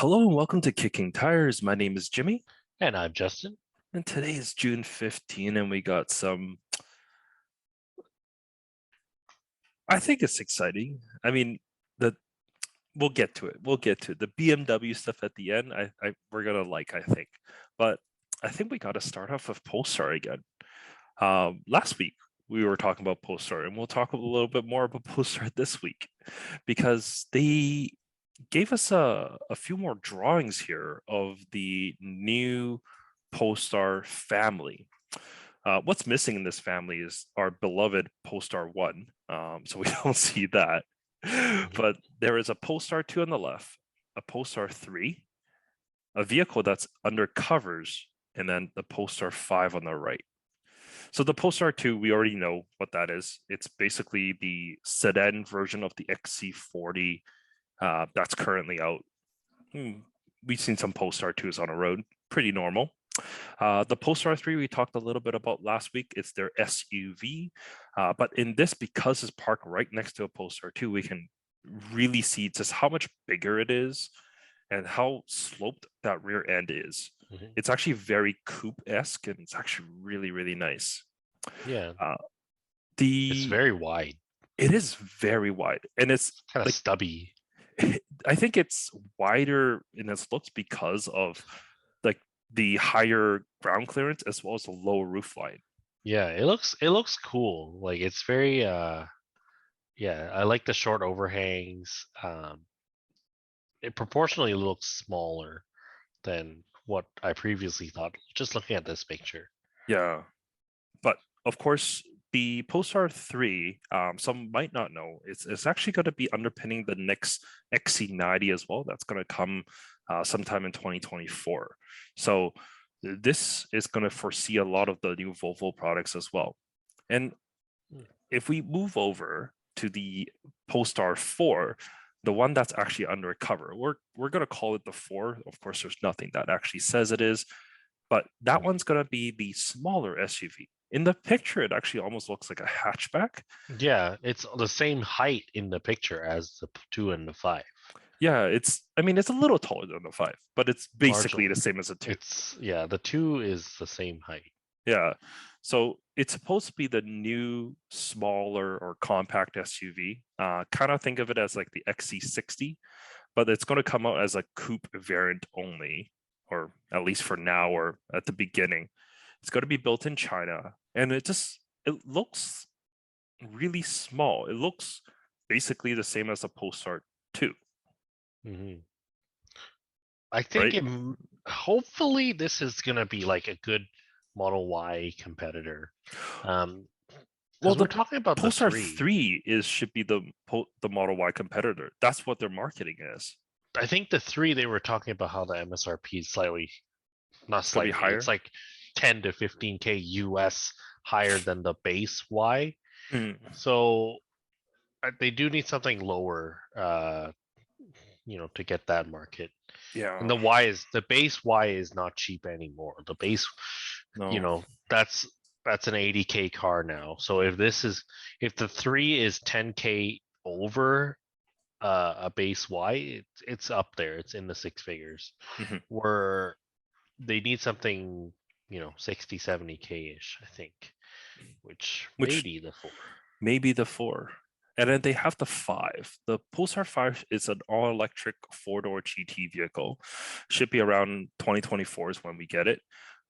Hello and welcome to Kicking Tires. My name is Jimmy, And I'm Justin. and today is June 15, and we got some. I think it's exciting. I mean, the we'll get to it. We'll get to it. The BMW stuff at the end. We're gonna like. I think, but I think we got to start off with Polestar again. Last week we were talking about Polestar, and we'll talk a little bit more about Polestar this week because they gave us a few more drawings here of the new Polestar family. What's missing in this family is our beloved Polestar 1. So we don't see that. Mhm. But there is a Polestar 2 on the left, a Polestar 3, a vehicle that's under covers, and then the Polestar 5 on the right. So the Polestar 2, we already know what that is. It's basically the sedan version of the XC40 that's currently out. We've seen some Polestar 2s on the road, pretty normal. The Polestar 3 we talked a little bit about last week. It's their SUV, but in this, because it's parked right next to a Polestar 2, we can really see just how much bigger it is and how sloped that rear end is. Mhm. It's actually very coupe-esque, and it's actually really, really nice. Yeah, Uh, it's the very wide, it is very wide, and it's kind of like stubby. I think it's wider in its looks because of like the higher ground clearance as well as the low roof line. Yeah, it looks cool. Like it's very yeah, I like the short overhangs. It proportionally looks smaller than what I previously thought just looking at this picture. Yeah, but of course, the Polestar 3, some might not know, it's actually going to be underpinning the next XC90 as well. That's going to come sometime in 2024. So this is going to foresee a lot of the new Volvo products as well. And Hmm. if we move over to the Polestar 4, the one that's actually under cover, we're going to call it the 4. Of course, there's nothing that actually says it is, but that one's going to be the smaller SUV. In the picture, it actually almost looks like a hatchback. Yeah, it's the same height in the picture as the 2 and the 5. Yeah, I mean, it's a little taller than the 5, but it's basically the Marginally. same as a 2. It's yeah, the 2 is the same height. Yeah. So it's supposed to be the new, smaller or compact SUV. Kind of think of it as like the XC60, but it's going to come out as a coupe variant only, or at least for now or at the beginning. It's going to be built in China, and it looks really small. It looks basically the same as a Polestar 2, Mhm. I think right? hopefully this is gonna be like a good Model Y competitor. Um, Well, because we're the talking about the Polestar three. 3 is should be the Model Y competitor. That's what their marketing is. I think the three they were talking about how the MSRP is slightly, not It's going to be slightly, it's higher. like 10 to 15K US higher than the base Y. Mm, So they do need something lower, to get that market. And yeah. the base Y is not cheap anymore. The base, you No. know, that's that's an 80K car now. So if the three is 10K over a base Y, it's up there. It's in the six figures. Mhm. Where they need something, 60, 70K ish, I think, which may Which be the four. may be the 4. And then they have the 5. The Pulsar 5 is an all-electric four-door GT vehicle. Should be around 2024 is when we get it.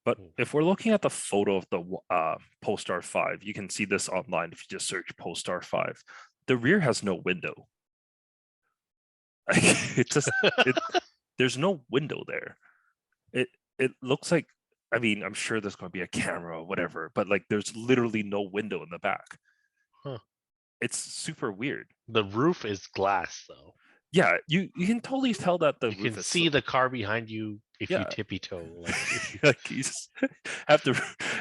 But Hmm. if we're looking at the photo of the Polestar 5, you can see this online if you just search Polestar 5. The rear has no window. it just it there's no window there. It looks like, I mean, I'm sure there's going to be a camera or whatever, but like there's literally no window in the back. Huh. It's super weird. The roof is glass, though. Yeah, you can totally tell that the You can roof is, see the car behind you if you yeah. tippy toe, like if you. Like you just have to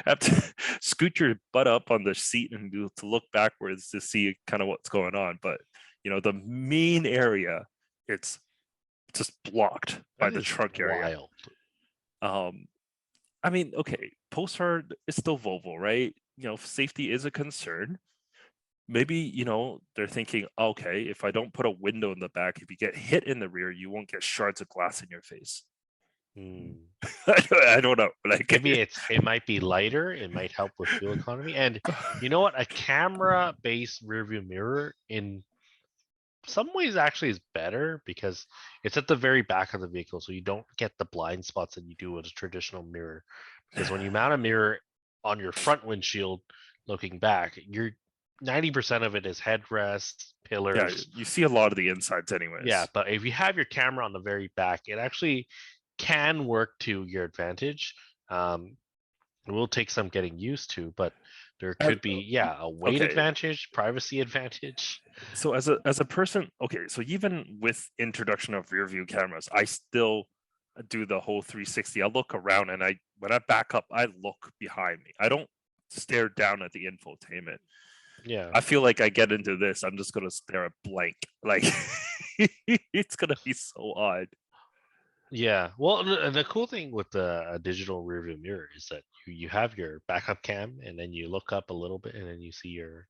have to scoot your butt up on the seat and to look backwards to see kind of what's going on. But the main area, it's just blocked by That the is trunk area. wild. Um, I mean, okay, Polestar is still Volvo, right? Safety is a concern, maybe, you know, they're thinking, okay, if I don't put a window in the back, if you get hit in the rear, you won't get shards of glass in your face. Hmm. I don't know. Like, Maybe it might be lighter. It might help with fuel economy. And you know what? A camera-based rear view mirror in some ways actually is better because it's at the very back of the vehicle, so you don't get the blind spots that you do with a traditional mirror. Because when you mount a mirror on your front windshield looking back, you're 90% of it is headrests, yeah, pillars. you see a lot of the insides Yeah, anyways. but if you have your camera on the very back, it actually can work to your advantage. It will take some getting used to, but there As- could be, yeah, a weight okay, advantage, privacy advantage. so as a person, okay, so even with introduction of rear view cameras, I still do the whole 360. I look around and when I back up, I look behind me. I don't stare down at the infotainment. Yeah. I feel like I get into this, I'm just gonna stare at blank. Like it's gonna be so odd. Yeah. Well, the cool thing with the digital rearview mirror is that you have your backup cam and then you look up a little bit and then you see your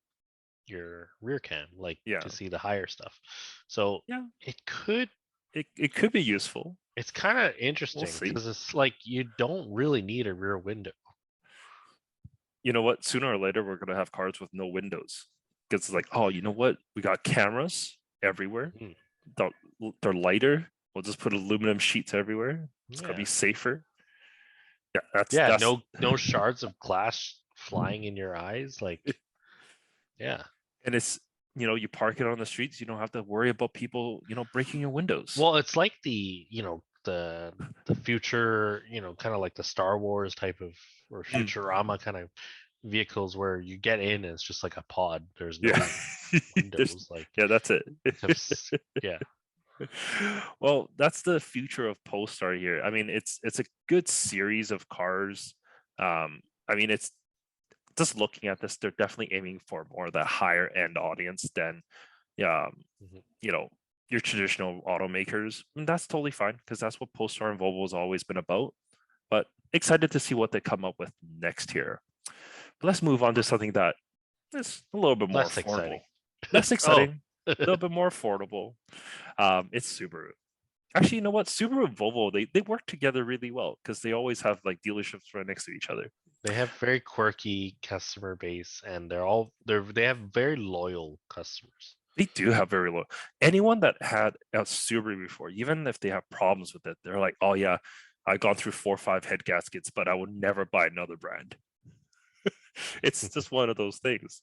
rear cam, like Yeah, to see the higher stuff. So yeah, it could it could be useful. it's kind of We'll interesting see. because it's like you don't really need a rear window. You know what? Sooner or later, we're gonna have cars with no windows because it's like, oh, you know what? We got cameras everywhere. Mm, They're, they're lighter. We'll just put aluminum sheets everywhere. It's gonna be yeah. safer. Yeah, Yeah, that's no shards of glass flying in your eyes. Like, yeah. and it's, you know, you park it on the streets. You don't have to worry about people, you know, breaking your windows. Well, it's like the future, kind of like the Star Wars type of or Mm, Futurama kind of vehicles where you get in and it's just like a pod. There's yeah, no there's windows. Like, yeah, that's it. yeah. Well, that's the future of Polestar here. I mean, it's a good series of cars. I mean, it's just looking at this, they're definitely aiming for more of the higher end audience than, yeah, Mhm. you know, your traditional automakers. And that's totally fine because that's what Polestar and Volvo has always been about. But excited to see what they come up with next year. But let's move on to something that is a little bit more Less affordable. exciting. Less Oh, exciting, a little bit more affordable. It's Subaru. Actually, you know what? Subaru and Volvo, they work together really well because they always have like dealerships right next to each other. they have very quirky customer base and they have very loyal customers. They do have very low. Anyone that had a Subaru before, even if they have problems with it, they're like, "Oh yeah, I gone through 4 or 5 head gaskets, but I would never buy another brand." It's just one of those things.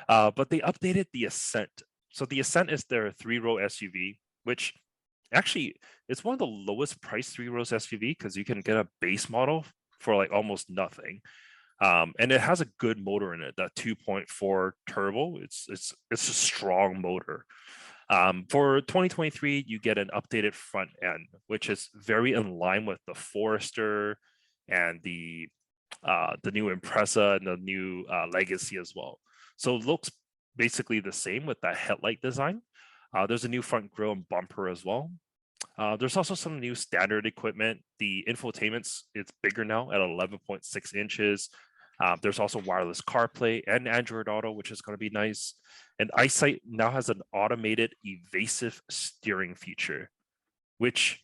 But they updated the Ascent. So the Ascent is their 3-row SUV, which actually it's one of the lowest price 3 rows SUV because you can get a base model for like almost nothing. And it has a good motor in it, that 2.4 turbo. It's a strong motor. For 2023, you get an updated front end, which is very in line with the Forester and the new Impreza and the new Legacy as well. So it looks basically the same with that headlight design. There's a new front grille and bumper as well. There's also some new standard equipment. The infotainment's it's bigger now at 11.6 inches. There's also wireless CarPlay and Android Auto, which is going to be nice. And EyeSight now has an automated evasive steering feature, which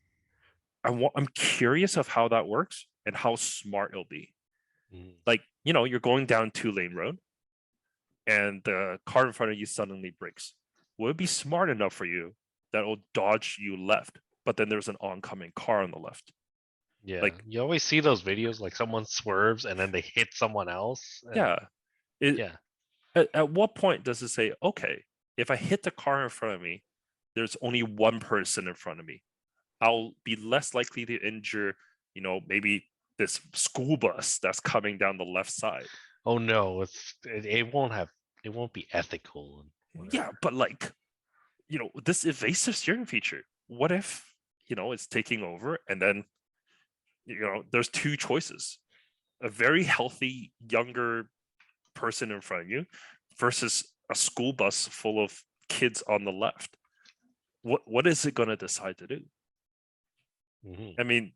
I'm curious of how that works and how smart it'll be. Mhm. Like, you know, you're going down 2-lane road and the car in front of you suddenly brakes. Will it be smart enough for you that it'll dodge you left, but then there's an oncoming car on the left? Yeah, Like, you always see those videos like someone swerves and then they hit someone else. And yeah. It, yeah, at what point does it say, okay, if I hit the car in front of me, there's only one person in front of me. I'll be less likely to injure, you know, maybe this school bus that's coming down the left side. oh no, it won't be ethical and Yeah, whatever. but like, you know, this evasive steering feature, what if, you know, it's taking over and then, you know, there's two choices: a very healthy younger person in front of you versus a school bus full of kids on the left. What is it going to decide to do? Hmm. I mean,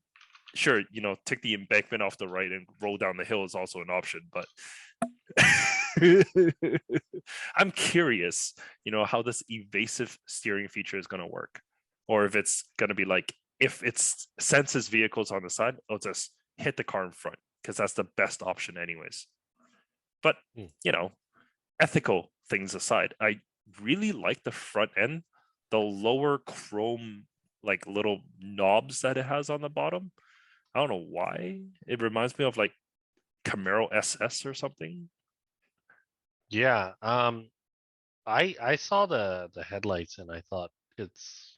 sure, you know, take the embankment off the right and roll down the hill is also an option, but I'm curious, how this evasive steering feature is going to work, or if it's going to be like if it senses vehicles on the side, it'll just hit the car in front because that's the best option, anyways. But ethical things aside, I really like the front end, the lower chrome like little knobs that it has on the bottom. I don't know why. It reminds me of like Camaro SS or something. Yeah. I saw the headlights and I thought it's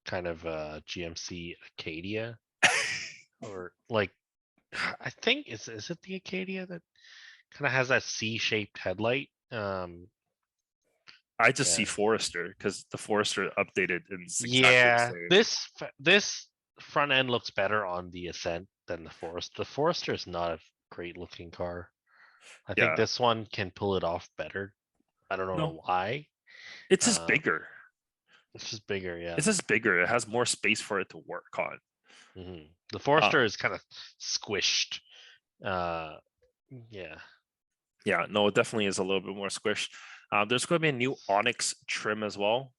kind of a GMC Acadia or like I think is it the Acadia that kind of has that C-shaped headlight? I just see Yeah. Forester because the Forester updated and it's exactly the Yeah, same. this front end looks better on the Ascent than the Forester. The Forester is not a great looking car. I think Yeah. this one can pull it off better. I don't No, know why. it's just Uh, bigger. it's just bigger, It's yeah. just bigger. It has more space for it to work on. The Uh, Forester is kind of squished. Uh, yeah. yeah, no, it definitely is a little bit more squished. There's going to be a new Onyx trim as well.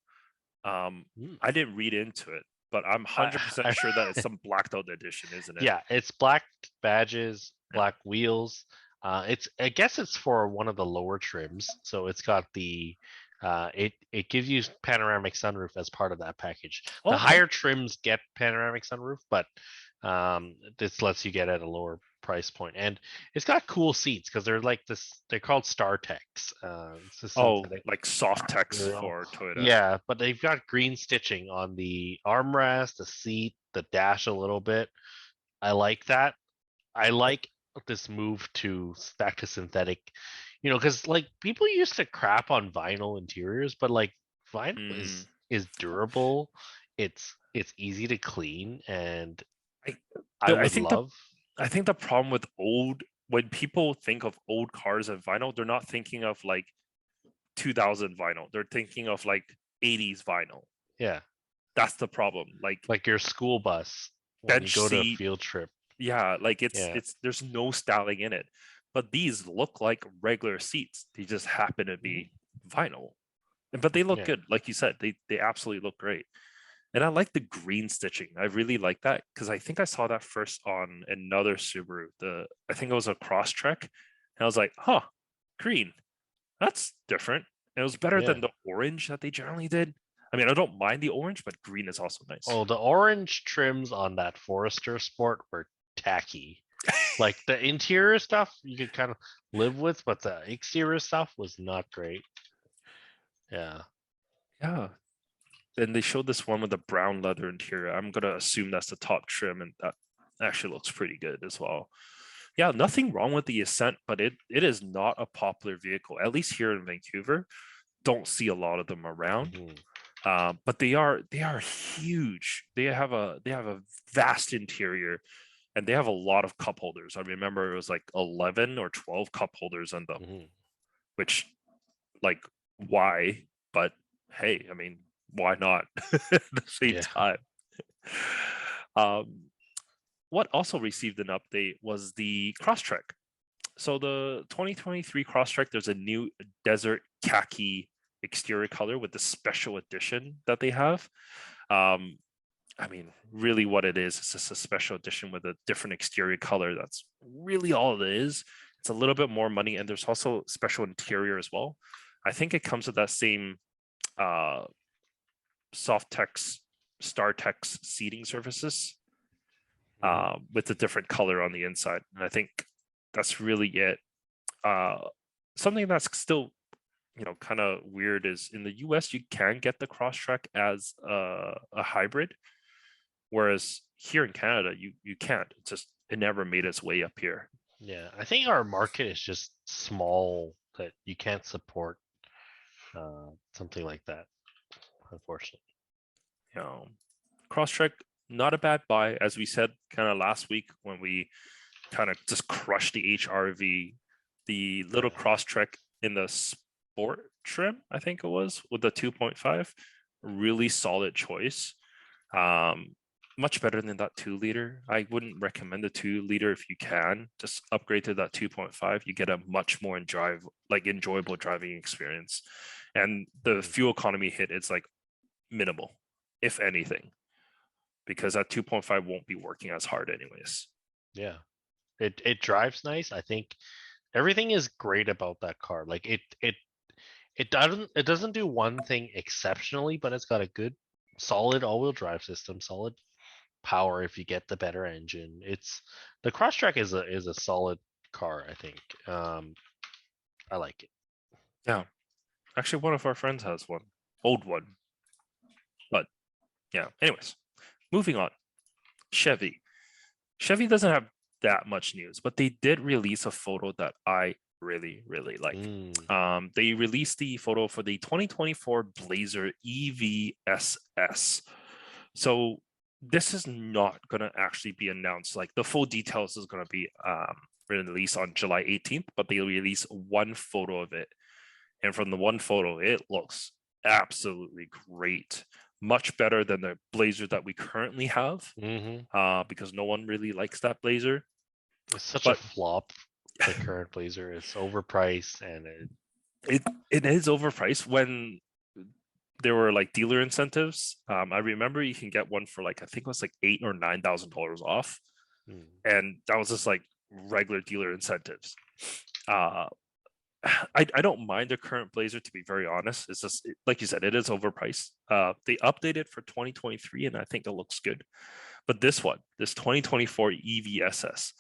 Mm. I didn't read into it, but I'm I, 100% sure that it's some blacked out edition, isn't it? yeah, it's black badges, Yeah. black wheels. I guess it's for one of the lower trims, so it's got the it gives you panoramic sunroof as part of that package. The Okay. higher trims get panoramic sunroof, but this lets you get at a lower price point, and it's got cool seats because they're like this. They're called StarTechs. It's a Oh, synthetic like soft text material. for Toyota. Yeah, but they've got green stitching on the armrest, the seat, the dash a little bit. I like that. I like this move to back to synthetic, because like people used to crap on vinyl interiors, but like vinyl Mm, is durable. It's easy to clean, and I, I I would think the love. I think the problem with when people think of old cars and vinyl, they're not thinking of like 2000 vinyl. They're thinking of like 80s vinyl. Yeah, That's the problem. Like like your school bus when you bench go to a seat, field trip. yeah, like Yeah, it's there's no styling in it. But these look like regular seats. They just happen to mhm, be vinyl. But they look yeah, good. Like you said, they absolutely look great. And I like the green stitching. I really like that because I think I saw that first on another Subaru. I think it was a Crosstrek. And I was like, huh, green. That's different. And it was better yeah. than the orange that they generally did. I mean, I don't mind the orange, but green is also nice. Oh, the orange trims on that Forester Sport were tacky. Like the interior stuff you could kind of live with, but the exterior stuff was not great. Yeah. Yeah. And they showed this one with a brown leather interior. I'm gonna assume that's the top trim, and that actually looks pretty good as well. Yeah, nothing wrong with the Ascent, but it is not a popular vehicle, at least here in Vancouver. Don't see a lot of them around. Mhm. But they are huge. They have a vast interior, and they have a lot of cup holders. I remember it was like 11 or 12 cup holders on them, Mhm. which like why? But hey, I mean, why not at the same Yeah. time? Um, what also received an update was the Crosstrek. So the 2023 Crosstrek, there's a new desert khaki exterior color with the special edition that they have. Um, I mean, really, what it is just a special edition with a different exterior color. That's really all it is. It's a little bit more money, and there's also special interior as well. I think it comes with that same uh, soft text, star text seating surfaces Mhm. with a different color on the inside, and I think that's really it. Uh, Something that's still kind of weird is in the US you can get the Crosstrek as a hybrid, whereas here in Canada you can't. It's just it never made its way up here. Yeah. I think our market is just small that you can't support something like that, unfortunately. You know, Crosstrek, not a bad buy, as we said kind of last week when we kind of just crushed the HRV. The little Yeah. Crosstrek in the sport trim, I think it was, with the 2.5, really solid choice. Um, much better than that 2-liter. I wouldn't recommend the 2-liter if you can. Just upgrade to that 2.5. You get a much more enjoyable driving experience, and the fuel economy hit is like minimal, if anything, because that 2.5 won't be working as hard anyways. Yeah, it drives nice. I think everything is great about that car. Like it doesn't do one thing exceptionally, but it's got a good solid all-wheel drive system, solid power if you get the better engine. It's the Crosstrek is a solid car, I think. I like it. Yeah, actually, one of our friends has one, old one, but yeah. Anyways, moving on. Chevy. Chevy doesn't have that much news, but they did release a photo that I really, really like. They released the photo for the 2024 Blazer EVSS. So this is not going to actually be announced. Like the full details is going to be released on July 18th, but they release one photo of it. And from the one photo, it looks absolutely great. Much better than the Blazer that we currently have, because no one really likes that Blazer. It's such a flop. The current Blazer is overpriced, and it is overpriced. When there were like dealer incentives, I remember you can get one for like I think it was like $8,000 or $9,000 off, and that was just like regular dealer incentives. I don't mind the current Blazer, to be very honest. It's just like you said, it is overpriced. They updated for 2023, and I think it looks good. But this 2024 EVSS,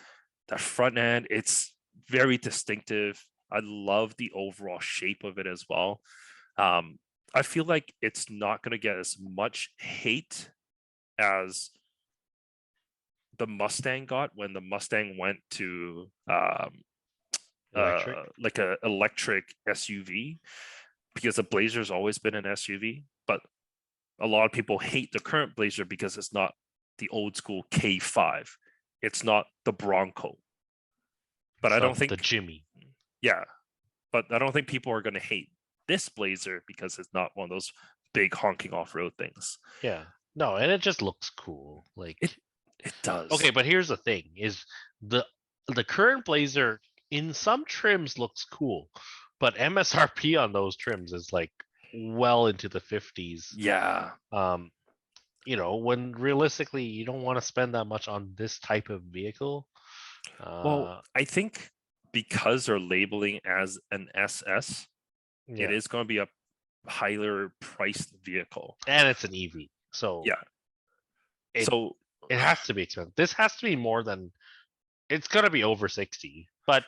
that front end, it's very distinctive. I love the overall shape of it as well. I feel like it's not going to get as much hate as the Mustang got when the Mustang went to like a electric SUV, because the Blazer's always been an SUV, but a lot of people hate the current Blazer because it's not the old school K5. It's not the Bronco. But I don't think the Jimmy. Yeah, but I don't think people are going to hate this Blazer because it's not one of those big honking off-road things. Yeah, no, and it just looks cool. Like it does. Okay, but here's the thing: is the current Blazer in some trims looks cool, but MSRP on those trims is like well into the 50s. Yeah. When realistically you don't want to spend that much on this type of vehicle. Well, I think because they're labeling as an SS, it is going to be a higher priced vehicle, and it's an EV. So yeah, it has to be expensive. This has to be more than, it's going to be over 60, but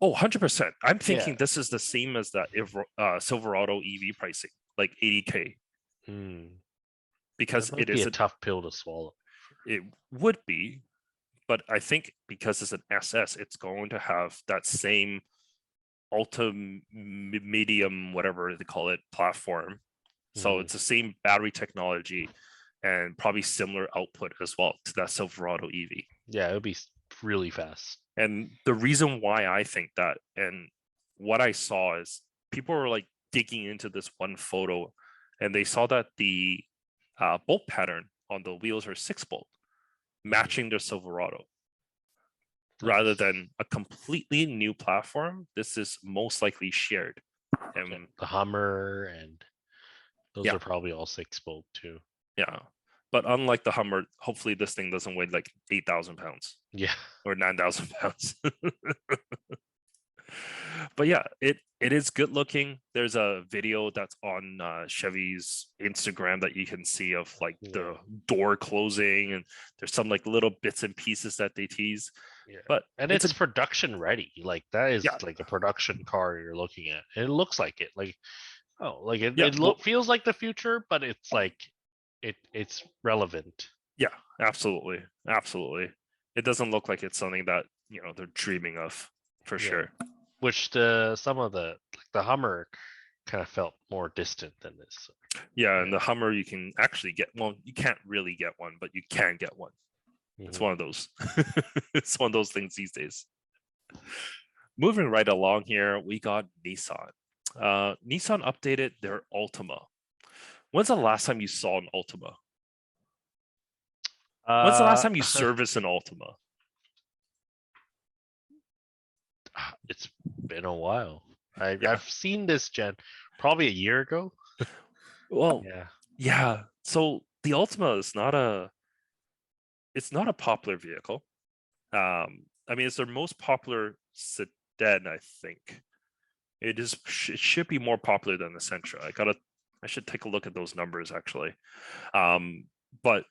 100%. I'm thinking this is the same as that Silverado EV pricing, like 80K. Because it is a tough pill to swallow. It would be, but I think because it's an SS, it's going to have that same ultra medium, whatever they call it, platform. So it's the same battery technology and probably similar output as well to that Silverado EV. Yeah, it would be really fast. And the reason why I think that, and what I saw is people were like digging into this one photo, and they saw that the bolt pattern on the wheels are 6-bolt, matching their Silverado. Rather than a completely new platform, this is most likely shared. And the Hummer and those are probably all 6-bolt too. Yeah, but unlike the Hummer, hopefully this thing doesn't weigh like 8,000 pounds. Yeah, or 9,000 pounds. But yeah, it is good looking. There's a video that's on Chevy's Instagram that you can see of like the door closing, and there's some like little bits and pieces that they tease. Yeah. But it's production ready. Like that is like a production car you're looking at. It looks like it. Like it feels like the future, but it's like it's relevant. Yeah, absolutely. It doesn't look like it's something that they're dreaming of for sure. Which the Hummer kind of felt more distant than this. Yeah, and the Hummer you can actually get. Well, you can't really get one, but you can get one. It's one of those. It's one of those things these days. Moving right along here, we got Nissan. Nissan updated their Altima. When's the last time you saw an Altima? When's the last Uh, time you serviced an Ultima? it's been a while. Yeah. I've seen this gen probably a year ago. Well, Yeah. yeah. So the Ultima is not a it's not a popular vehicle. I mean, it's their most popular sedan, I think. It should be more popular than the Sentra. I should take a look at those numbers actually. But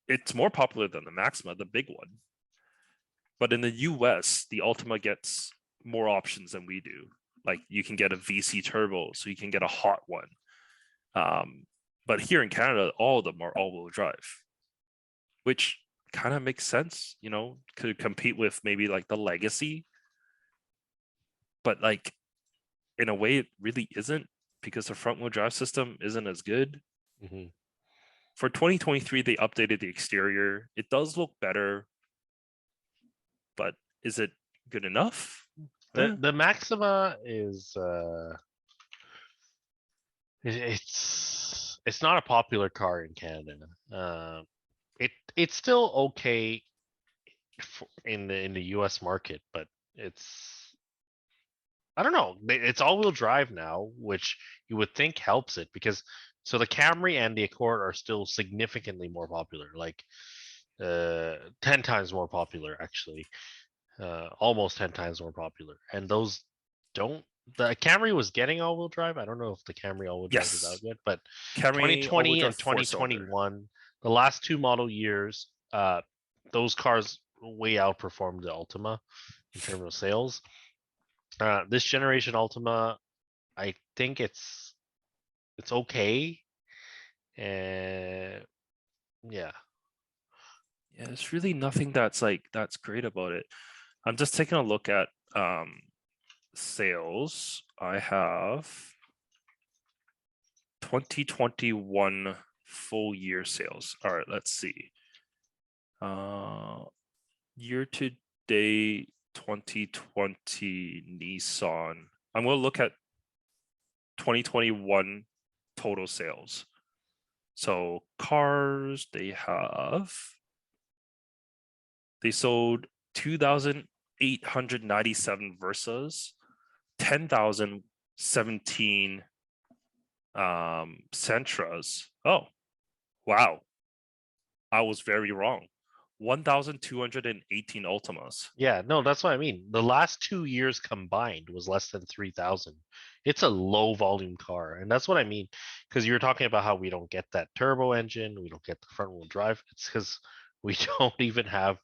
it's more popular than the Maxima, the big one. But in the US, the Ultima gets more options than we do. Like you can get a VC turbo, so you can get a hot one. But here in Canada, all of them are all-wheel drive, which kind of makes sense, could compete with maybe like the Legacy, but like in a way it really isn't because the front wheel drive system isn't as good. Hmm. For 2023, they updated the exterior. It does look better, but is it good enough? The Maxima is it's not a popular car in Canada. It's still okay in the US market, but it's I don't know. It's all-wheel drive now, which you would think helps it because so the Camry and the Accord are still significantly more popular, like 10 times more popular actually. Almost 10 times more popular. And those don't the Camry was getting all-wheel drive. I don't know if the Camry all-wheel drive is out Yes, yet, but Camry all-wheel 2020 drive and four-cylinder. 2021, the last two model years, those cars way outperformed the Ultima in terms of sales. This generation Ultima, I think it's okay. And yeah. Yeah, there's really nothing that's great about it. I'm just taking a look at sales. I have 2021 full year sales. All right, let's see. Year to date 2020 Nissan. I'm going to look at 2021 total sales. So cars they sold 2,897 Versas, 10,017 Sentras. Oh, wow. I was very wrong. 1,218 Ultimas. Yeah, no, that's what I mean. The last 2 years combined was less than 3,000. It's a low volume car. And that's what I mean. Because you're talking about how we don't get that turbo engine, we don't get the front wheel drive. It's because we don't even have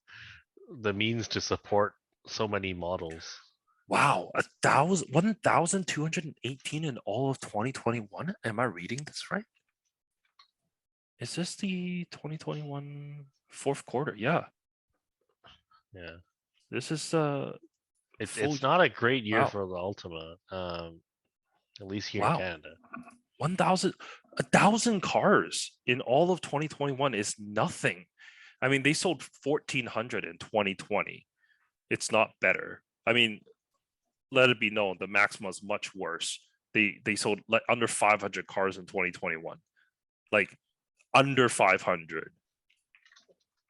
the means to support so many models. Wow, 1,218 in all of 2021. Am I reading this right? Is this the 2021 fourth quarter? Yeah, Yeah. this is It's full. not a great year Wow, for the Ultima, at least here in wow, Canada. 1,000 cars in all of 2021 is nothing. I mean, they sold 1,400 in 2020. It's not better. I mean, let it be known the Maxima is much worse. They sold like under 500 cars in 2021, like under 500.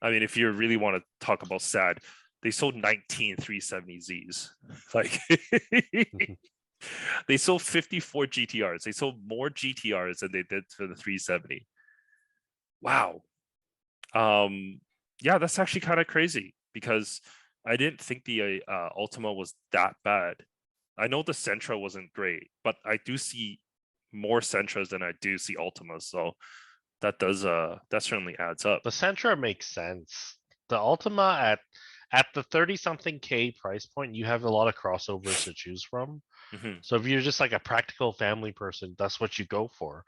I mean, if you really want to talk about sad, they sold 19 370Zs. Like they sold 54 GTRs. They sold more GTRs than they did for the 370. Wow. Yeah, that's actually kind of crazy because I didn't think the Ultima was that bad. I know the Sentra wasn't great, but I do see more Sentras than I do see Ultimas. So that certainly adds up. The Sentra makes sense. The Ultima at the 30 something K price point, you have a lot of crossovers to choose from. Mhm. So if you're just like a practical family person, that's what you go for.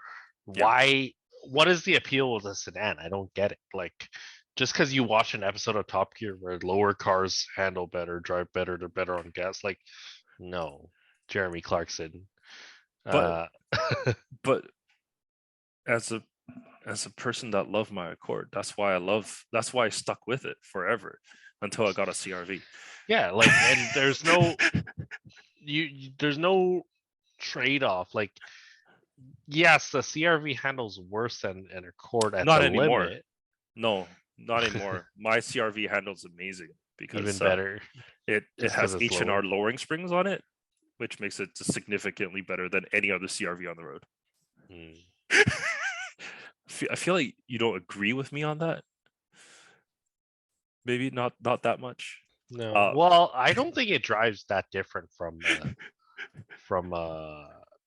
Yeah. What is the appeal of the sedan? I don't get it. Like just because you watch an episode of Top Gear where lower cars handle better, drive better, they're better on gas, like no, Jeremy Clarkson. But Uh but as a person that loved my Accord, that's why I stuck with it forever until I got a CRV. yeah, like and there's no there's no trade-off. Like yes, the CRV handles worse than an Accord at the Not anymore. limit. No, not anymore. My CRV handles amazing Even because better. it Just 'cause has it's H&R lower. lowering springs on it, which makes it just significantly better than any other CRV on the road. Mm. I feel like you don't agree with me on that. Maybe not that much. No. Well, I don't think it drives that different from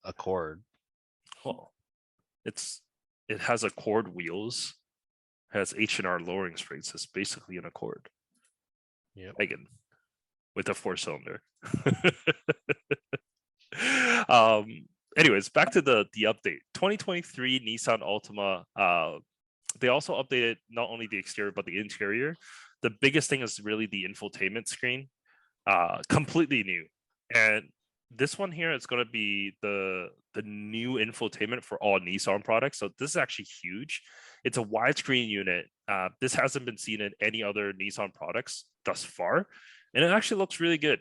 Accord. Well, it has Accord wheels, has H&R lowering springs. It's basically an Accord Yep. wagon with a 4-cylinder. Anyways, back to the update. 2023 Nissan Altima. They also updated not only the exterior but the interior. The biggest thing is really the infotainment screen, completely new. And this one here is going to be the new infotainment for all Nissan products. So this is actually huge. It's a widescreen unit. This hasn't been seen in any other Nissan products thus far, and it actually looks really good.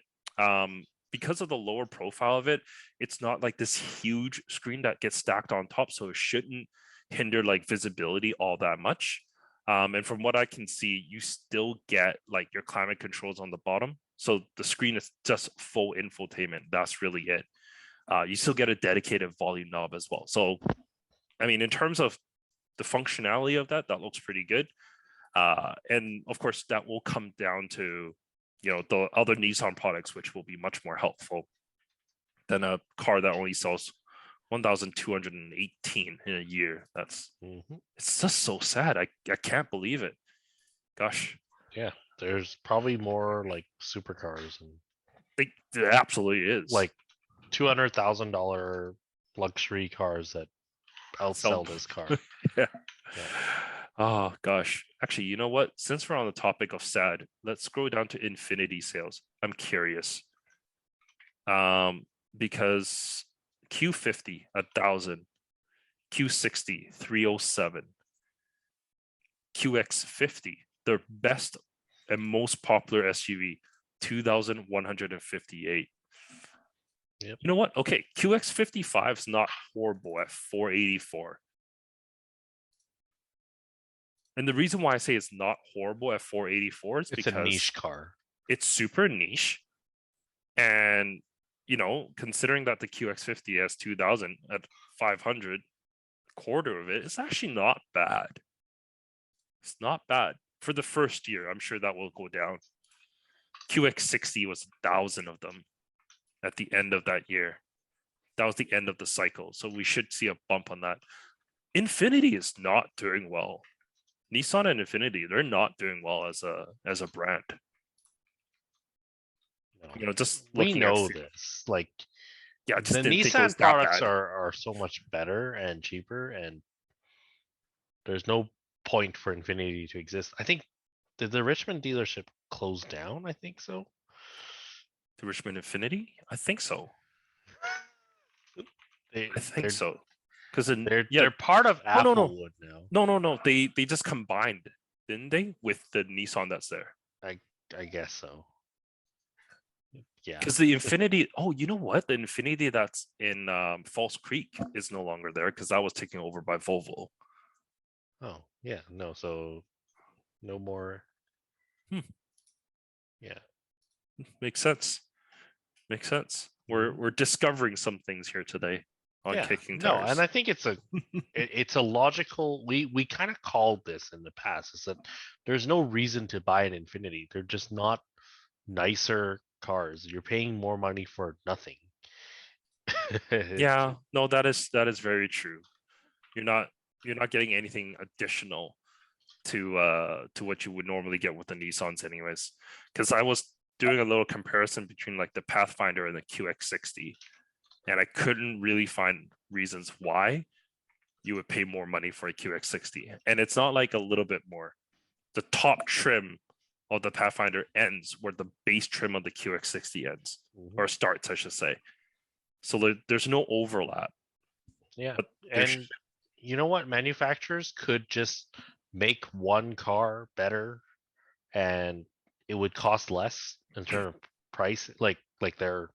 Because of the lower profile of it, it's not like this huge screen that gets stacked on top, so it shouldn't hinder like visibility all that much. And from what I can see, you still get like your climate controls on the bottom. So the screen is just full infotainment. That's really it. You still get a dedicated volume knob as well. So, I mean, in terms of the functionality of that, that looks pretty good. And of course, that will come down to, the other Nissan products, which will be much more helpful than a car that only sells 1,218 in a year. It's just so sad. I can't believe it. Gosh. Yeah, there's probably more like supercars and It absolutely is. like $200,000 luxury cars that outsell this car. Yeah. Yeah. Oh gosh. Actually, you know what? Since we're on the topic of sad, let's scroll down to Infinity sales. I'm curious. Because Q50 1,000, Q60 307, QX50, their best and most popular SUV, 2,158. Yep. You know what? Okay, QX55 is not horrible at 484. And the reason why I say it's not horrible at 484 is It's a because niche car. it's super niche. And, considering that the QX50 has 2,000 at 500, quarter of it, it's actually not bad. It's not bad. For the first year, I'm sure that will go down. QX60 was 1,000 of them at the end of that year. That was the end of the cycle. So we should see a bump on that. Infinity is not doing well. Nissan and Infinity, they're not doing well as a brand. No. Just we looking know at this. Like, yeah, I just the didn't think it was Nissan that products bad. are so much better and cheaper, and there's no point for Infinity to exist. I think did the Richmond dealership close down? I think so. The Richmond Infinity? I think so. I think They're so. Because they're part of no. Applewood now. No. They just combined, didn't they, with the Nissan that's there? I guess so. Yeah. Because the Infinity, oh, you know what? The Infinity that's in False Creek is no longer there because that was taken over by Volvo. Oh, yeah. No, so no more. Yeah. Makes sense. Makes sense. We're discovering some things here today on Kicking No, Tires. and I think it's a logical. We kind of called this in the past. Is that there's no reason to buy an Infinity. They're just not nicer cars. You're paying more money for nothing. Yeah, no, that is very true. You're not getting anything additional to what you would normally get with the Nissans anyways. Because I was doing a little comparison between like the Pathfinder and the QX60, and I couldn't really find reasons why you would pay more money for a QX60. And it's not like a little bit more. The top trim of the Pathfinder ends where the base trim of the QX60 ends, or starts, I should say. So there's no overlap. Yeah, and you know what? Manufacturers could just make one car better, and it would cost less in terms of price, like their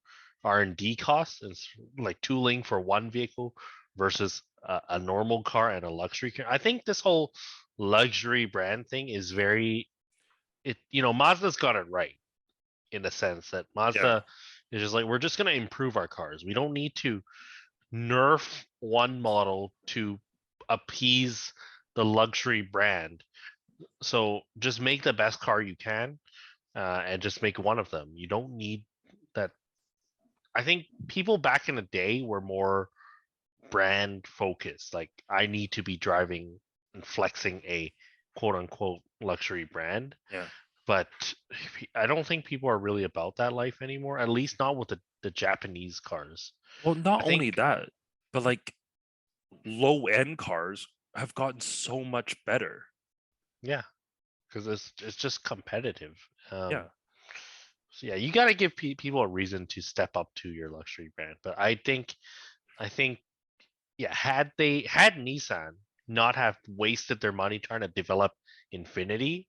R&D costs, and like tooling for one vehicle versus a normal car and a luxury car. I think this whole luxury brand thing is very Mazda's got it right in the sense that Mazda is just like, we're just gonna improve our cars. We don't need to nerf one model to appease the luxury brand. So just make the best car you can, and just make one of them. You don't need that. I think people back in the day were more brand focused. Like, I need to be driving and flexing a quote unquote luxury brand. Yeah. But I don't think people are really about that life anymore. At least not with the Japanese cars. Well, not I only think, that, but like low end cars have gotten so much better. yeah, because it's just competitive. Yeah. So yeah, you got to give people a reason to step up to your luxury brand. But I think, yeah, had Nissan not have wasted their money trying to develop Infinity,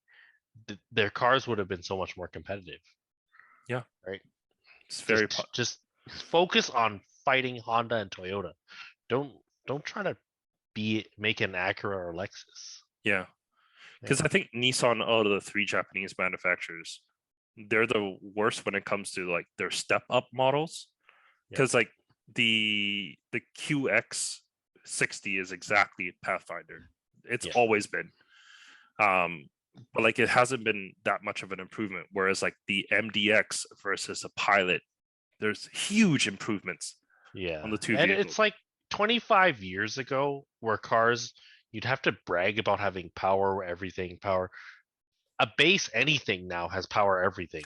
their cars would have been so much more competitive. Yeah. Right. It's very Just focus on fighting Honda and Toyota. Don't try to make an Acura or Lexus. yeah. Because I think Nissan, out of the three Japanese manufacturers, they're the worst when it comes to like their step up models. Because like the QX60 is exactly Pathfinder. It's always been. But like it hasn't been that much of an improvement. Whereas like the MDX versus a Pilot, there's huge improvements on the two And vehicles. it's like 25 years ago where cars, you'd have to brag about having power, everything, power. A base anything now has power everything.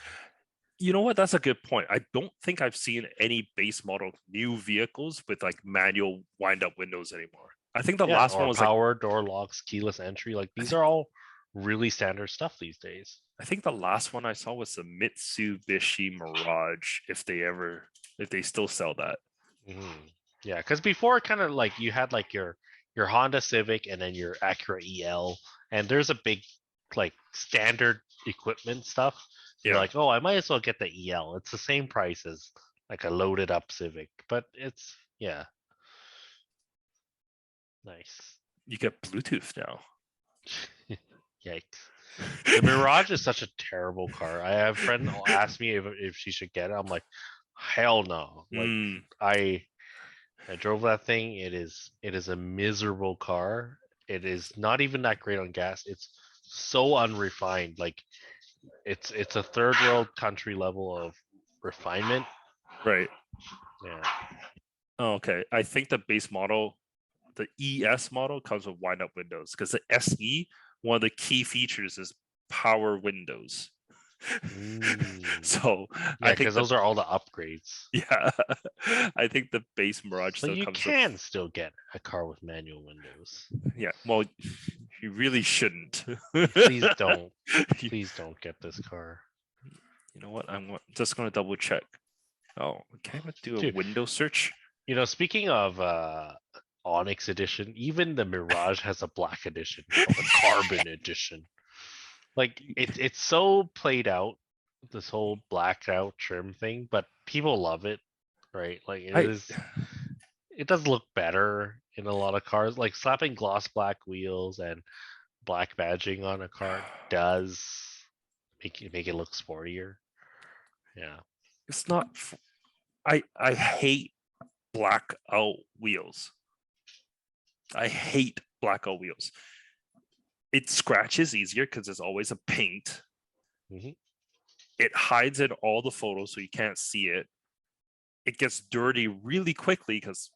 You know what? That's a good point. I don't think I've seen any base model new vehicles with like manual wind up windows anymore. I think the last one Or was like, power door locks, keyless entry. Like, these are all really standard stuff these days. I think the last one I saw was the Mitsubishi Mirage, if they still sell that. Yeah, because before, kind of like, you had like your Honda Civic and then your Acura EL, and there's a big like standard equipment stuff. You're like, oh, I might as well get the EL. It's the same price as like a loaded up Civic, but it's nice. You get Bluetooth now. Yikes. The Mirage is such a terrible car. I have a friend ask me if she should get it. I'm like, hell no. Like, I drove that thing. It is a miserable car. It is not even that great on gas. It's so unrefined. Like, it's a third world country level of refinement. Right. Yeah. Oh, okay. I think the base model, the ES model, comes with wind up windows because the SE, one of the key features is power windows. So yeah, because those are all the upgrades. Yeah, I think the base Mirage So still you comes can still get a car with manual windows. Yeah, well, you really shouldn't. Please don't. Please don't get this car. You know what? I'm just going to double check. Oh, can I do a window search? Speaking of Onyx edition, even the Mirage has a black edition called the Carbon edition. Like, it's so played out, this whole blacked out trim thing, but people love it, right? Like, it does look better in a lot of cars. Like, slapping gloss black wheels and black badging on a car does make it look sportier. Yeah. It's not. I hate blackout wheels. I hate blackout wheels. It scratches easier because it's always a paint. It hides in all the photos so you can't see it. It gets dirty really quickly because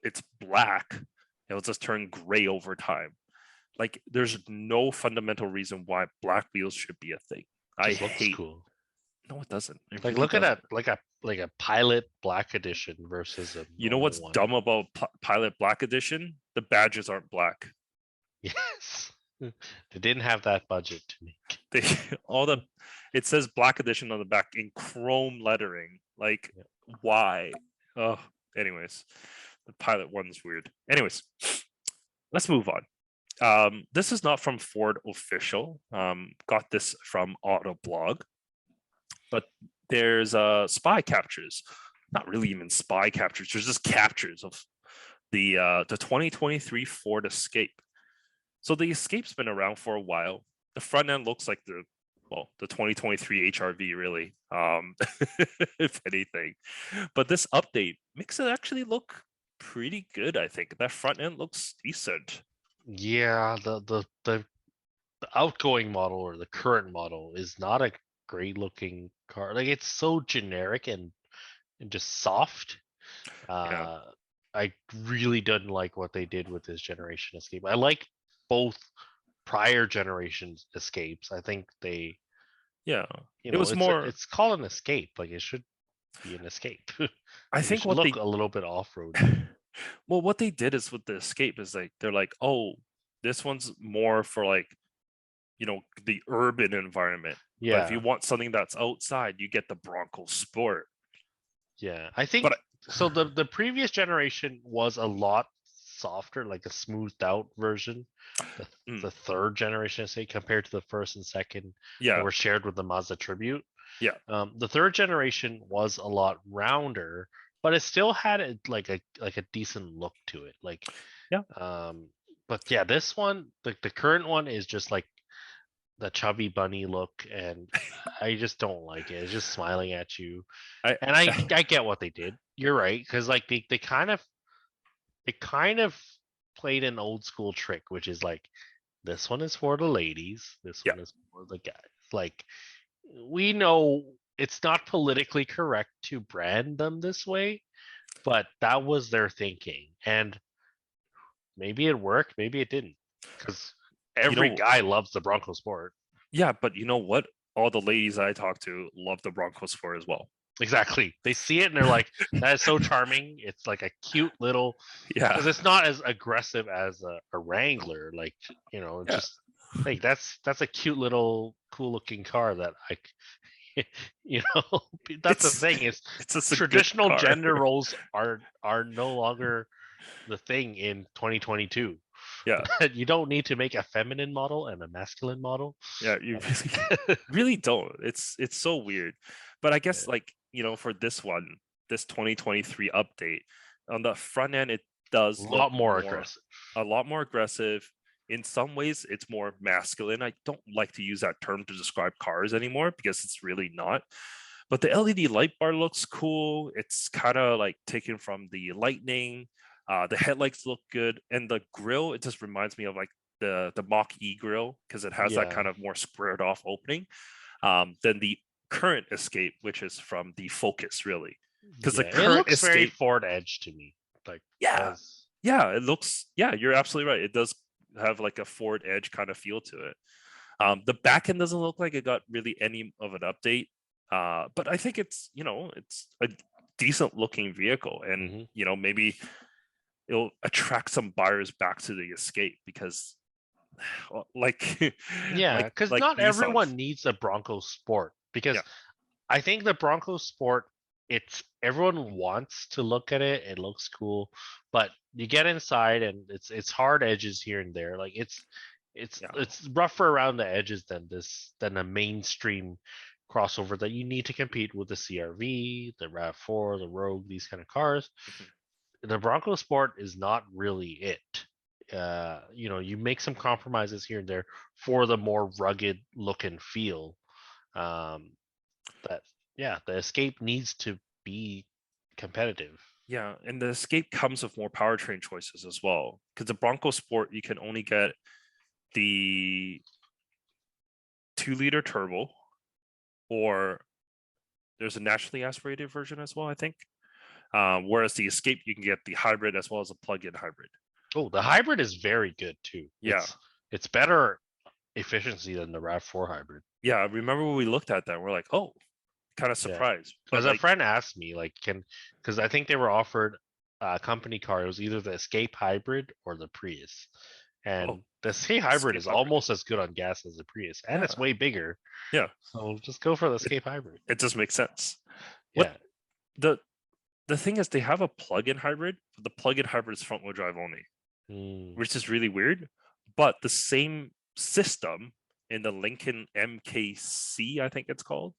it's black. It'll just turn gray over time. Like, there's no fundamental reason why black wheels should be a thing. I hate. Cool. No, it doesn't. It like, really look at doesn't. that, like a Pilot Black Edition versus a. You know what's dumb about Pilot Black Edition? The badges aren't black. Yes, they didn't have that budget to make. It says Black Edition on the back in chrome lettering. Like, why? Oh, anyways, the Pilot one's weird. Anyways, let's move on. This is not from Ford official. Got this from Autoblog, but there's spy captures. Not really even spy captures. There's just captures of the 2023 Ford Escape. So the Escape's been around for a while. The front end looks like the 2023 HRV really, if anything. But this update makes it actually look pretty good. I think that front end looks decent. Yeah, the outgoing model or the current model is not a great looking car. Like it's so generic and just soft. Yeah, Uh, I really didn't like what they did with this generation Escape. I like both prior generations Escapes. I think they, yeah. you It know, was more. it's called an Escape. Like it should be an Escape. I Like it think should what look they a little bit off-roady. well, what they did is with the Escape is like they're like, oh, this one's more for like the urban environment. But if you Yeah, want something that's outside, you get the Bronco Sport. yeah. I But think so. The previous generation was a lot softer, like a smoothed out version. The mm, the third generation, say, compared to the first and second that yeah, were shared with the Mazda Tribute. yeah, The third generation was a lot rounder, but it still had like a decent look to it. Like, yeah. um, but yeah, this one, the current one is just like the chubby bunny look, and I just don't like it. It's just smiling at you, I and I get what they did. You're right, because like they kind of played an old school trick, which is like this one is for the ladies, this yeah, one is for the guys. Like we know it's not politically correct to brand them this way, but that was their thinking. And maybe it worked, maybe it didn't. Because you every know, guy loves the Bronco Sport. yeah, but you know what? All the ladies I talk to love the Bronco Sport as well. Exactly. They see it and they're like, that is so charming. It's like a cute little, Yeah, because it's not as aggressive as a Wrangler. Like, yeah. just like that's a cute little cool looking car that you know, that's the It's thing is it's just a good traditional car. gender roles are no longer the thing in 2022. Yeah, You don't need to make a feminine model and a masculine model. yeah. You really Uh, really don't. It's so weird. But I guess yeah, like for this one, this 2023 update on the front end, it does a look lot more more aggressive. a lot more aggressive. In some ways, it's more masculine. I don't like to use that term to describe cars anymore because it's really not. But the LED light bar looks cool. It's kind of like taken from the Lightning. The headlights look good, and the grill, it just reminds me of like the Mach E grill because it has that Yeah, kind of more squared off opening than the current Escape, which is from the Focus, really. Because the yeah. It current looks very Escape, Ford Edge to me. Like yeah, as yeah, it looks, yeah, you're absolutely right. It does have like a Ford Edge kind of feel to it. The back end doesn't look like it got really any of an update, but I think it's a decent looking vehicle, and hmm maybe it'll attract some buyers back to the Escape because, well, like, yeah, like because like not Nissan's, everyone needs a Bronco Sport. Because yeah, I think the Bronco Sport, it's everyone wants to look at it. It looks cool, but you get inside and it's hard edges here and there. Like it's yeah, it's rougher around the edges than a mainstream crossover that you need to compete with the CRV, the RAV4, the Rogue, these kind of cars. mhm. The Bronco Sport is not really it. You make some compromises here and there for the more rugged look and feel. Um, that yeah, the Escape needs to be competitive. Yeah, and the Escape comes with more powertrain choices as well. Because the Bronco Sport, you can only get the 2-liter turbo, or there's a naturally aspirated version as well, I think. Whereas the Escape, you can get the hybrid as well as a plug-in hybrid. Oh, the hybrid is very good too. Yeah, It's better efficiency than the RAV4 hybrid. yeah. I remember when we looked at that, we're like, oh, kind of Yeah, surprised. But because a like, friend asked me like, because I think they were offered a company car. It was either the Escape hybrid or the Prius, oh, and the Escape hybrid Escape is hybrid. almost as good on gas as the Prius, and it's Yeah, way bigger. yeah. So just go for the It Escape hybrid. it just makes sense. What Yeah. the the thing is, they have a plug-in hybrid, but the plug-in hybrid is front-wheel drive only, Mm. which is really weird. But the same system in the Lincoln MKC, I think it's called.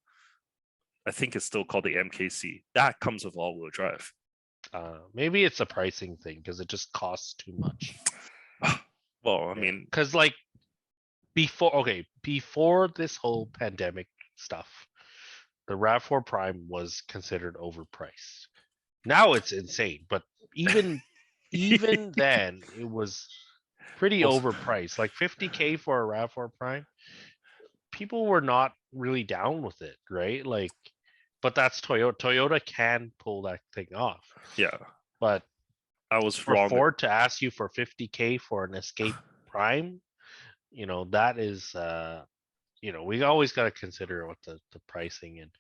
I think it's still called the MKC. That comes with all-wheel drive. Maybe it's a pricing thing because it just costs too much. Well, I mean, because like before this whole pandemic stuff, the RAV4 Prime was considered overpriced. Now it's insane, but even even then it was pretty well, overpriced. Like 50K for a RAV4 Prime, people were not really down with it, right? Like, but that's Toyota. Toyota can pull that thing off. yeah, But I was for wrong. Ford to ask you for 50K for an Escape Prime, that is we always got to consider what the pricing and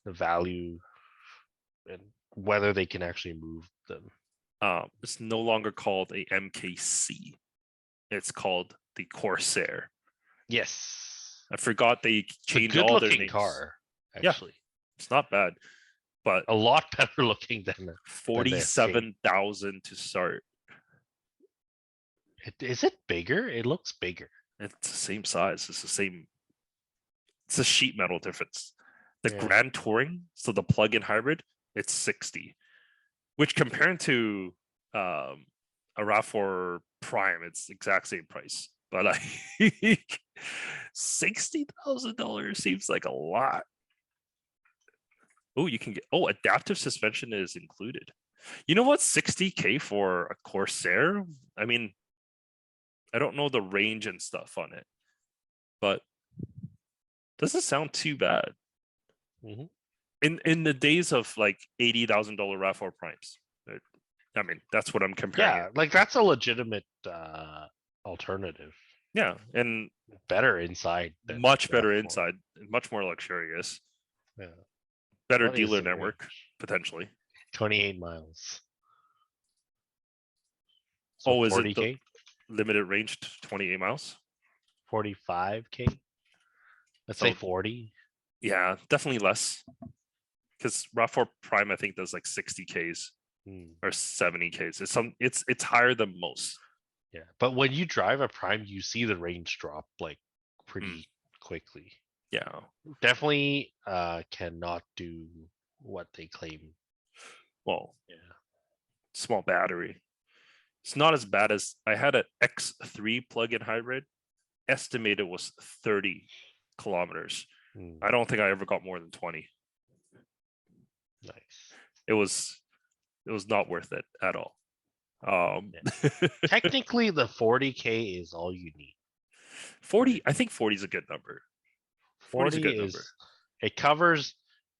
the value and whether they can actually move them. It's no longer called a MKC. It's called the Corsair. Yes. I forgot they It's a changed good all their looking names. car, Yeah, actually. it's not bad, but A lot better looking than the Escape. 47,000 to start. Is it bigger? It looks bigger. It's the same size. It's the same. It's a sheet metal difference. The Yeah. Grand Touring, so the plug-in hybrid, it's 60, which compared to a RAV4 Prime, it's exact same price. But like $60,000 seems like a lot. Oh, you can get adaptive suspension is included. You know what? 60K for a Corsair? I mean, I don't know the range and stuff on it, but doesn't sound too bad. Mm-hmm. In the days of like $80,000 RAV4 Primes. I mean, that's what I'm comparing Yeah, it. like that's a legitimate alternative. Yeah, and Better inside than much better RAV4. inside, much more luxurious. Yeah. Better What is dealer the network, range? potentially. 28 miles. So Oh, is it the 40K? limited range to 28 miles? 45K? Let's say Oh, 40. yeah, definitely less. Because RAV4 Prime, I think, does like 60Ks or 70Ks. It's higher than most. Yeah. But when you drive a Prime, you see the range drop like Mm, pretty quickly. yeah. Definitely cannot do what they claim. Well, Yeah. small battery. It's not as bad as I had an X3 plug-in hybrid. Estimated was 30 kilometers. I don't think I ever got more than 20. Nice. It was not worth it at all. Technically, the 40K is all you need. 40, I think 40 is a good number. 40 is a 40 good number. it covers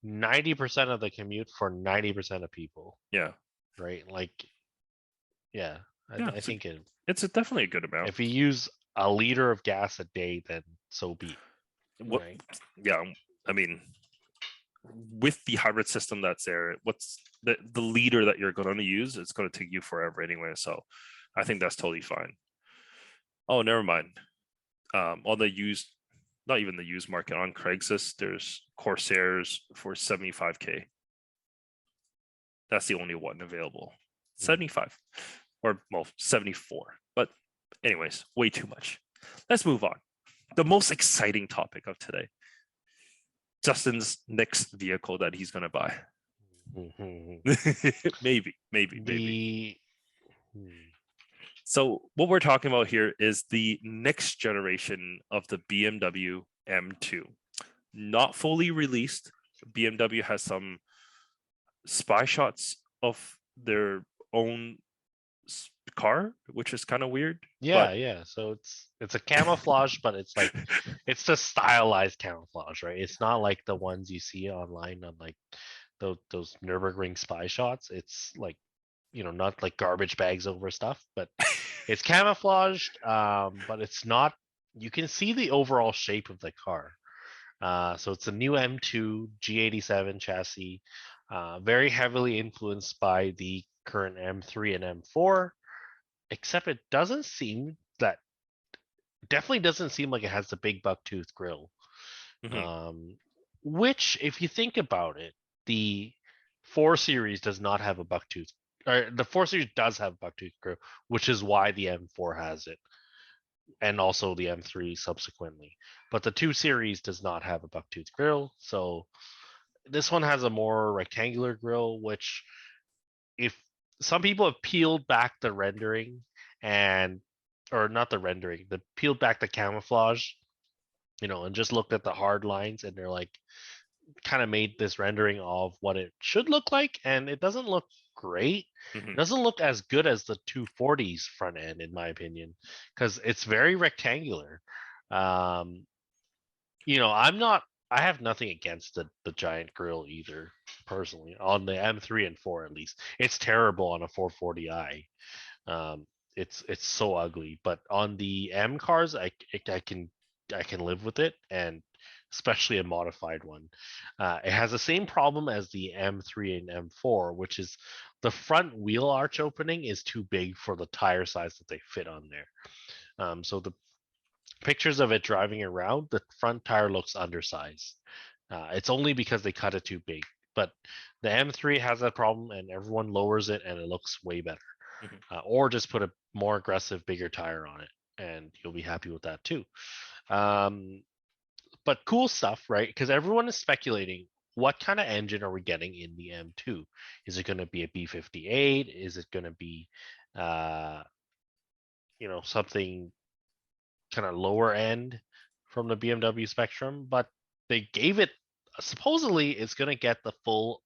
90% of the commute for 90% of people. Yeah. Right? Like, yeah, Yeah, I think it's definitely a good amount. if you use a liter of gas a day, then so be it. What? Right? Yeah, I mean, with the hybrid system that's there, what's the leader that you're going to use? It's going to take you forever anyway. So, I think that's totally fine. Oh, never mind. On the used, not even the used market on Craigslist, there's Corsairs for 75K. That's the only one available. 75 or well 74. But anyways, way too much. Let's move on. The most exciting topic of today. Justin's next vehicle that he's gonna buy. maybe. So what we're talking about here is the next generation of the BMW M2. Not fully released. BMW has some spy shots of their own car, which is kind of weird. Yeah, yeah. So it's a camouflage, but it's like it's the stylized camouflage, right? It's not like the ones you see online on like those Nürburgring spy shots. It's like not like garbage bags over stuff, but it's camouflaged. But it's not. You can see the overall shape of the car. So it's a new M2 G87 chassis, very heavily influenced by the current M3 and M4. Except it definitely doesn't seem like it has the big bucktooth grill. Which, if you think about it, the 4 Series does not have a bucktooth. Or the 4 Series does have bucktooth grill, which is why the M4 has it, and also the M3 subsequently. But the 2 Series does not have a bucktooth grill, so this one has a more rectangular grill, which if some people have peeled back the rendering and or not the rendering, the peeled back the camouflage, and just looked at the hard lines, and they're like kind of made this rendering of what it should look like, and it doesn't look great. It Mhm. doesn't look as good as the 240's front end, in my opinion, because it's very rectangular. Um, I have nothing against the giant grill either, personally, on the M3 and 4 at least. It's terrible on a 440i. Um, it's so ugly, but on the M cars, I can live with it, and especially a modified one. It has the same problem as the M3 and M4, which is the front wheel arch opening is too big for the tire size that they fit on there. So the pictures of it driving around, the front tire looks undersized. It's only because they cut it too big. But the M3 has that problem, and everyone lowers it, and it looks way better. Mhm. Or just put a more aggressive, bigger tire on it, and you'll be happy with that too. Um, but cool stuff, right? Because everyone is speculating what kind of engine are we getting in the M2? Is it going to be a B58? Is it going to be, uh, something kind of lower end from the BMW spectrum? But they gave it, supposedly it's going to get the full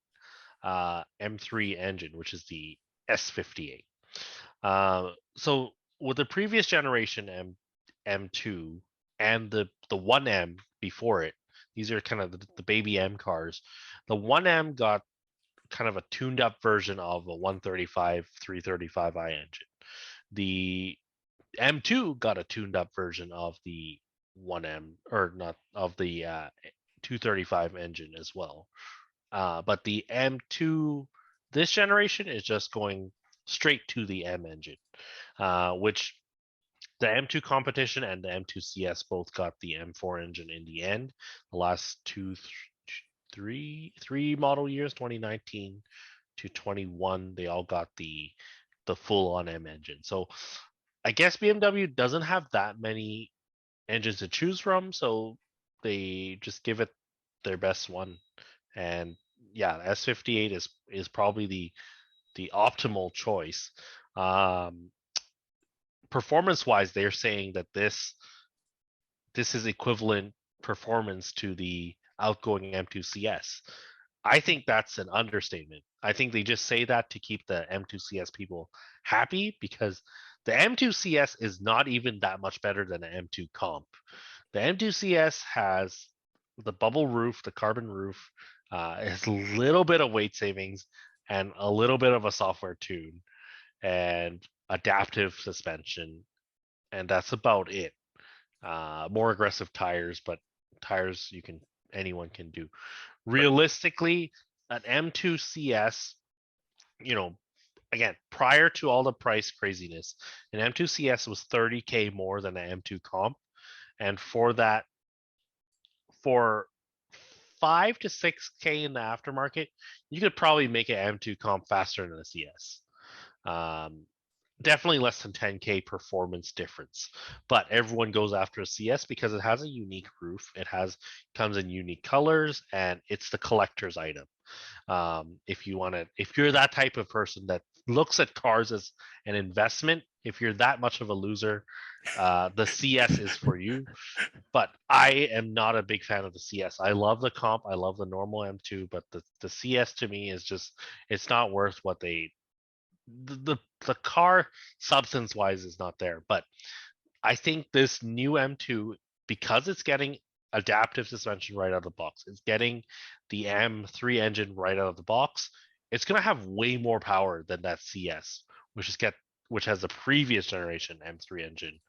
M3 engine, which is the S58. So with the previous generation M2 and the 1M before it, these are kind of the baby M cars. The 1M got kind of a tuned up version of a 135 335i engine. The M2 got a tuned up version of the 1M, or not, of the 235 engine as well. But the M2 this generation is just going straight to the M engine, which the M2 competition and the M2 CS both got the M4 engine in the end. The last three model years, 2019 to 21, they all got the full on M engine. So I guess BMW doesn't have that many engines to choose from, so they just give it their best one. And yeah, S58 is probably the optimal choice. Um, Performance wise, they're saying that this is equivalent performance to the outgoing M2 CS. I think that's an understatement. I think they just say that to keep the M2 CS people happy, because the M2 CS is not even that much better than the M2 comp. The M2 CS has the bubble roof, the carbon roof, has a little bit of weight savings and a little bit of a software tune and adaptive suspension, and that's about it. More aggressive tires, but tires anyone can do. But Realistically, an M2 CS, you know, again, prior to all the price craziness, an M2 CS was 30K more than an M2 comp, and for 5 to 6K in the aftermarket, you could probably make an M2 comp faster than a CS. Um, Definitely less than 10K performance difference, but everyone goes after a CS because it has a unique roof. Comes in unique colors, and it's the collector's item. If you're that type of person that looks at cars as an investment, if you're that much of a loser, the CS is for you. But I am not a big fan of the CS. I love the comp, I love the normal M2, but the CS to me is just, it's not worth what the car substance wise is not there. But I think this new M2, because it's getting adaptive suspension right out of the box, it's getting the M3 engine right out of the box, it's going to have way more power than that CS, which has the previous generation M3 engine.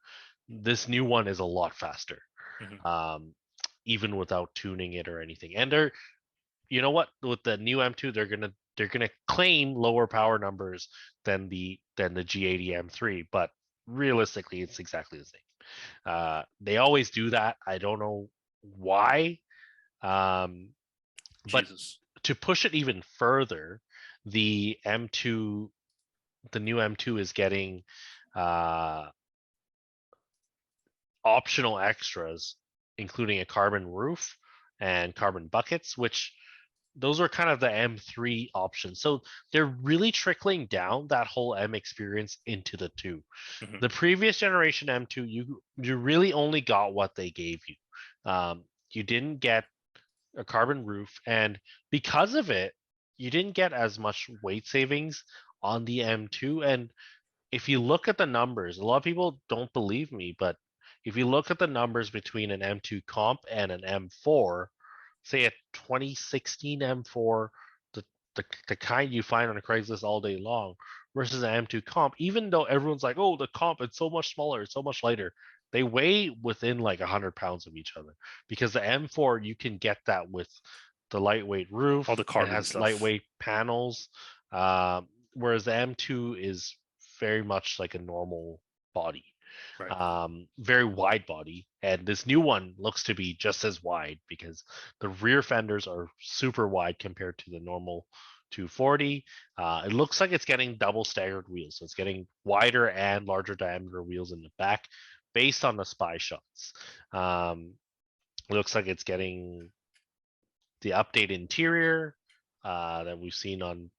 This new one is a lot faster, Mhm. um, even without tuning it or anything. And you know what, with the new M2, they're gonna claim lower power numbers than the G80 M3, but realistically, it's exactly the same. They always do that. I don't know why. Um, but Jesus. to push it even further, the M2, the new M2 is getting uh, optional extras, including a carbon roof and carbon buckets, which those are kind of the M3 options. So they're really trickling down that whole M experience into the 2. Mhm. The previous generation M2, you really only got what they gave you. You didn't get a carbon roof, and because of it, you didn't get as much weight savings on the M2. And if you look at the numbers, a lot of people don't believe me, but if you look at the numbers between an M2 comp and an M4, say a 2016 M4, the, the kind you find on Craigslist all day long, versus an M2 comp, even though everyone's like, oh, the comp, it's so much smaller, it's so much lighter, they weigh within like 100 pounds of each other. Because the M4, you can get that with the lightweight All roof, the it carbon has stuff. lightweight panels, whereas the M2 is very much like a normal body, Right. very wide body. And this new one looks to be just as wide because the rear fenders are super wide compared to the normal 240. It looks like it's getting double staggered wheels, so it's getting wider and larger diameter wheels in the back based on the spy shots. It looks like it's getting the updated interior that we've seen on,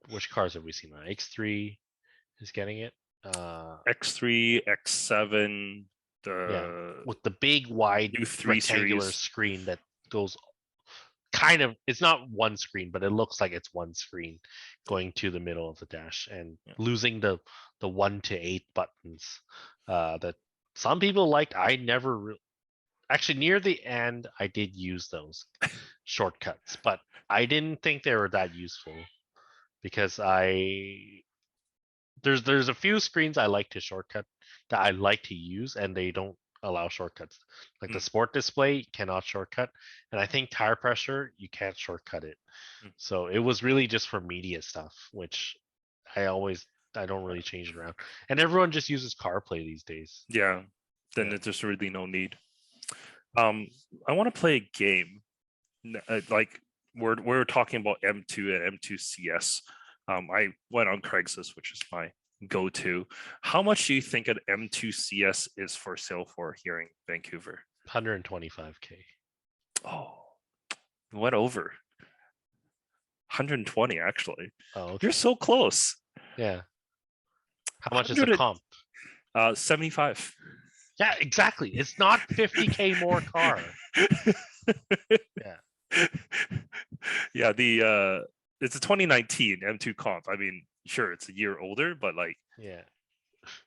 which cars have we seen on? X3 is getting it. X3, X7, Yeah, the with the big wide new 3 rectangular Series. screen that goes kind of, it's not one screen, but it looks like it's one screen going to the middle of the dash and Yeah. losing the 1 to 8 buttons that some people liked. I never actually, near the end I did use those shortcuts, but I didn't think they were that useful because there's a few screens I like to shortcut that I like to use, and they don't allow shortcuts. Like the Mm, sport display cannot shortcut, and I think tire pressure you can't shortcut it. mm. So it was really just for media stuff, which I don't really change it around. And everyone just uses CarPlay these days. Yeah. Then Yeah. there's really no need. I want to play a game. Like we're talking about M2 and M2 CS. I went on Craigslist, which is my go-to. How much do you think an M2 CS is for sale for here in Vancouver? 125K. Oh, went over 120 actually. Oh, You're okay. so close. Yeah. How much is a 100 comp? 75. Yeah, exactly. It's not 50K more car. Yeah. Yeah, it's a 2019 M2 comp. I mean, sure, it's a year older, but like, Yeah.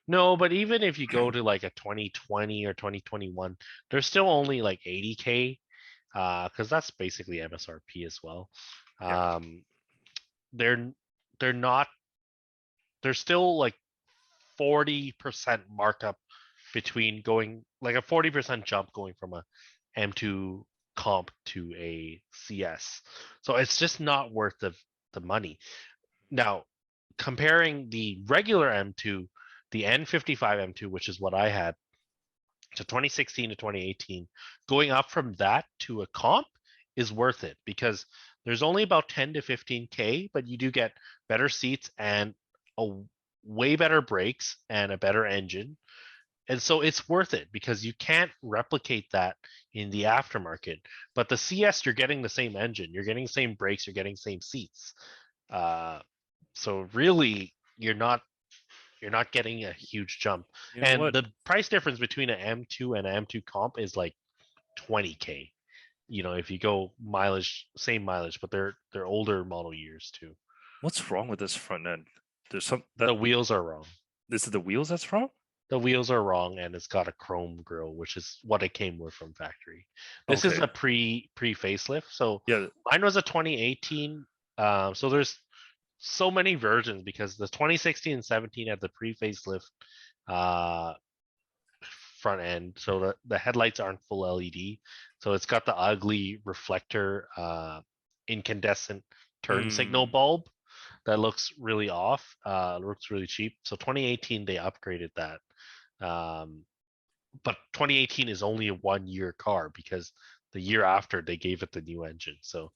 No, but even if you go to like a 2020 or 2021, they're still only like 80K, because that's basically MSRP as well. yeah. Um, they're they're not they're still like 40% markup between going like a 40% jump going from a M2 comp to a CS. So it's just not worth the money. Now, comparing the regular M2, the N55 M2, which is what I had, to 2016 to 2018, going up from that to a comp is worth it because there's only about 10 to 15K, but you do get better seats and a way better brakes and a better engine. And so it's worth it because you can't replicate that in the aftermarket. But the CS, you're getting the same engine, you're getting the same brakes, you're getting the same seats. Uh, so really, you're not getting a huge jump. You know And what? the price difference between an M2 and an M2 comp is like 20K. You know, if you go mileage, same mileage, but they're older model years too. What's wrong with this front end? There's some that The wheels are wrong. this is the wheels that's wrong. The wheels are wrong, and it's got a chrome grille, which is what it came with from factory. This is Okay. a pre facelift. So Yeah. mine was a 2018. So there's so many versions because the 2016 and 17 had the pre facelift uh, front end, so the headlights aren't full LED. So it's got the ugly reflector, incandescent turn signal Mm, bulb that looks really off. Looks really cheap. So 2018 they upgraded that. Um, but 2018 is only a 1 year car because the year after they gave it the new engine. So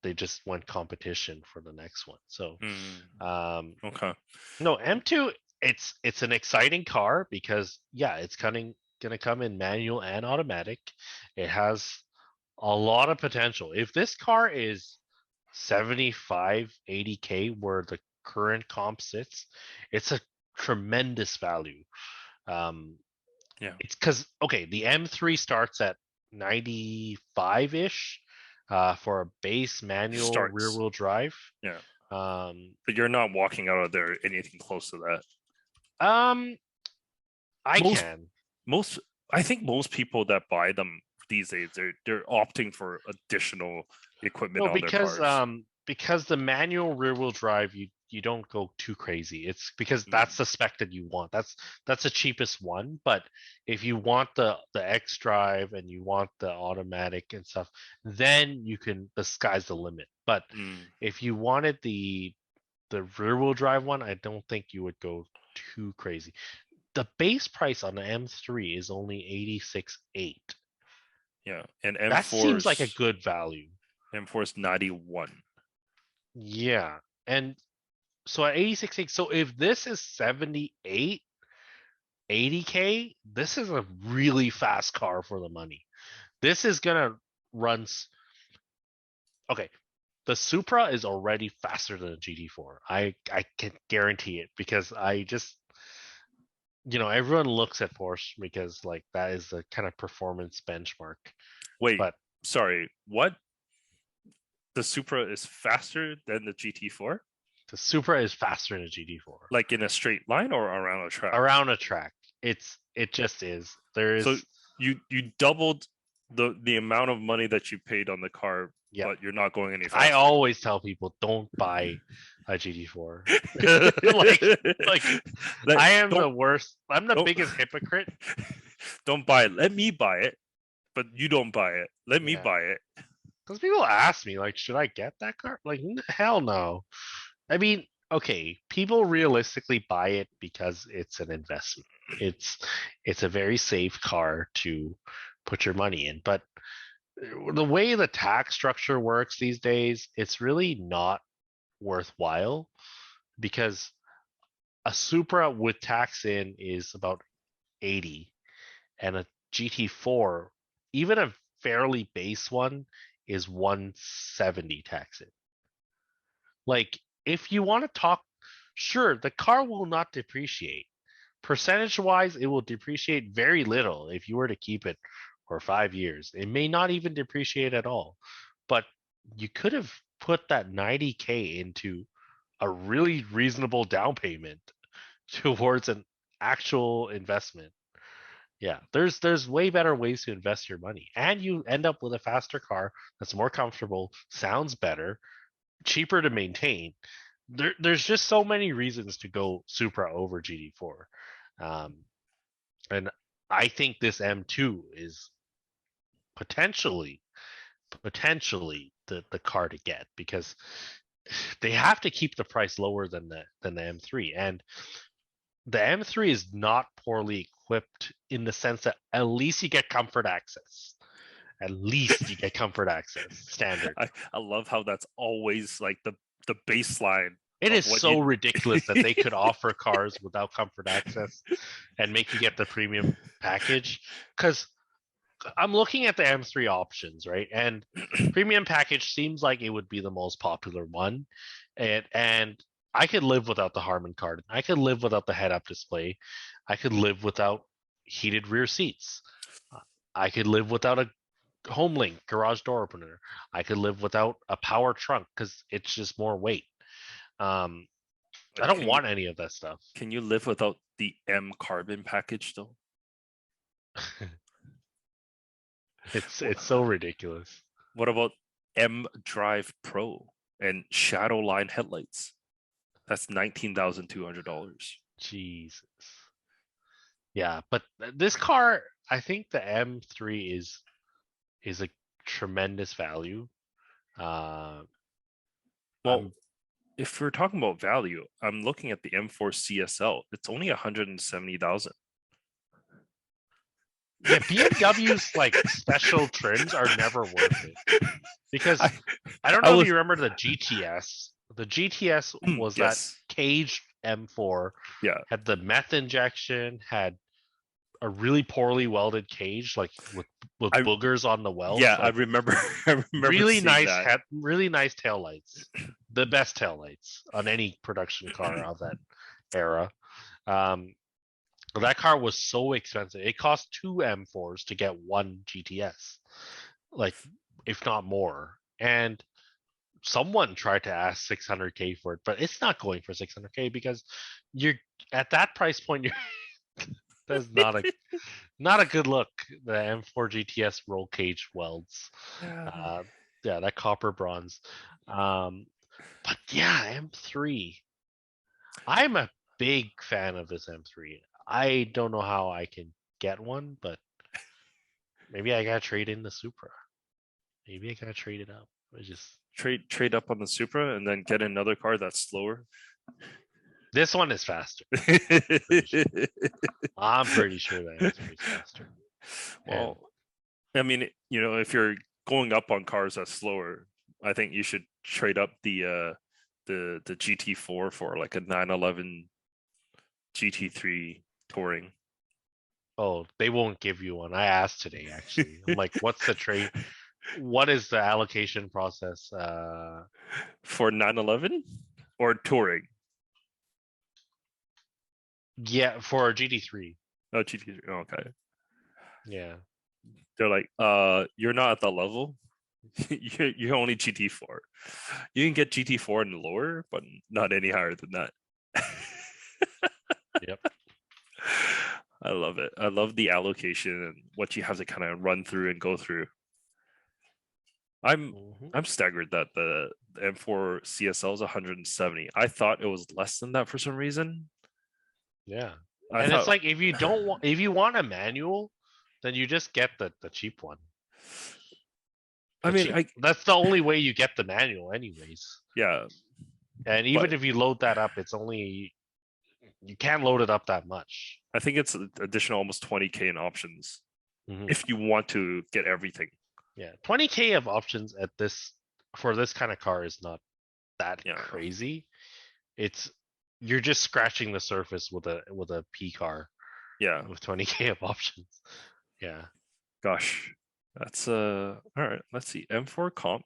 they just went competition for the next one. So mm, um, okay. no, M2, it's an exciting car because yeah, it's gonna come in manual and automatic. It has a lot of potential. If this car is 75, 80K where the current comp sits, it's a tremendous value. Yeah. It's because okay, the M3 starts at 95-ish for a base manual rear Starts. wheel drive. Yeah. Um, But you're not walking out of there anything close to that. um, I Most can. most I think most people that buy them these days they're opting for additional equipment No, on their cars. because the manual rear wheel drive you don't go too crazy. It's because that's the spec that you want. That's the cheapest one. But if you want the X drive and you want the automatic and stuff, then you can the sky's the limit. But Mm. if you wanted the rear wheel drive one, I don't think you would go too crazy. The base price on the M3 is only 86.8. Yeah. And That seems like a M4's good value. M4's 91. Yeah. And so at 86.8, so if this is 78, 80K, this is a really fast car for the money. This is gonna run. Okay, the Supra is already faster than a GT4. I can guarantee it because I just everyone looks at Porsche because like that is the kind of performance benchmark. Wait, But sorry, what? The Supra is faster than the GT4? the Supra is faster than a GT4 Like in a straight line or around a track? around a track. It just is. There So is you doubled the amount of money that you paid on the car, yeah. but you're not going any I faster. always tell people don't buy a GT4. like I am the worst. I'm the biggest hypocrite. Don't buy it. Let me buy it, but you don't buy it. Let me Yeah. buy it. Because people ask me, like, should I get that car? Like, hell no. I mean, okay, people realistically buy it because it's an investment. It's a very safe car to put your money in. But the way the tax structure works these days, it's really not worthwhile because a Supra with tax in is about 80 and a GT4, even a fairly base one, is 170 tax in. Like, if you want to talk, sure, the car will not depreciate. Percentage wise, it will depreciate very little if you were to keep it for 5 years. It may not even depreciate at all. But you could have put that 90K into a really reasonable down payment towards an actual investment. Yeah, there's way better ways to invest your money, and you end up with a faster car that's more comfortable, sounds better, cheaper to maintain. There's just so many reasons to go Supra over GT4, and I think this M2 is potentially the car to get because they have to keep the price lower than the M3, and the M3 is not poorly equipped in the sense that at least you get comfort access. At least you get comfort access standard. I love how that's always like the baseline. It is so you... ridiculous that they could offer cars without comfort access and make you get the premium package. Because I'm looking at the M3 options, right? And premium package seems like it would be the most popular one. And I could live without the Harman Kardon. I could live without the head-up display. I could live without heated rear seats. I could live without a home link garage door opener. I could live without a power trunk because it's just more weight. I don't want any of that stuff. Can you live without the M carbon package though? It's so ridiculous. What about M Drive Pro and shadow line headlights? That's $19,200. Jesus. Yeah, but this car, I think the M3 is a tremendous value. Well, I'm- if we're talking about value, I'm looking at the M4 CSL. It's only 170,000. yeah, BMW's like special trims are never worth it because I don't know if you remember the GTS. The GTS was that yes. caged M4. Yeah. Had the meth injection, had a really poorly welded cage, like with I boogers on the welds. yeah, I Like remember I remember really seeing nice that. head, really nice taillights, the best taillights on any production car of that era. Um, but that car was so expensive. It cost two M4s to get one GTS, like if not more. And someone tried to ask 600K for it, but it's not going for 600K because you're at that price point. That's not a good look. The M4 GTS roll cage welds. Yeah. Uh, yeah, that copper bronze. Um, but yeah, M3. I'm a big fan of this M3. I don't know how I can get one, but maybe I gotta trade in the Supra. Maybe I gotta trade it up. I just Trade up on the Supra and then get another car that's slower. this one is faster. I'm pretty sure that M3 is faster. And Well, I mean, if you're going up on cars that's slower, I think you should trade up the GT4 for like a 911 GT3 touring oh, they won't give you one. I asked today actually. I'm like, what's the trade? What is the allocation process? for 911 or touring. Yeah, for GT3. Oh, GT3. Oh, okay. Yeah. They're like, you're not at the level. you're only GT4. You can get GT4 and lower, but not any higher than that. Yep. I love it. I love the allocation and what you have to kind of run through and go through. I'm Mhm. I'm staggered that the M4 CSL is 170. I thought it was less than that for some reason. Yeah. I And it's thought like if you want a manual, then you just get the cheap one. I mean I That's the only way you get the manual anyways. yeah, And but even if you load that up, it's only you can't load it up that much. I think it's an additional almost 20K in options Mhm. if you want to get everything. Yeah. 20K of options at this for this kind of car is not that Yeah. crazy. It's you're just scratching the surface with a P car Yeah. with 20K of options. Yeah. Gosh. That's all right. Let's see. M4 comp,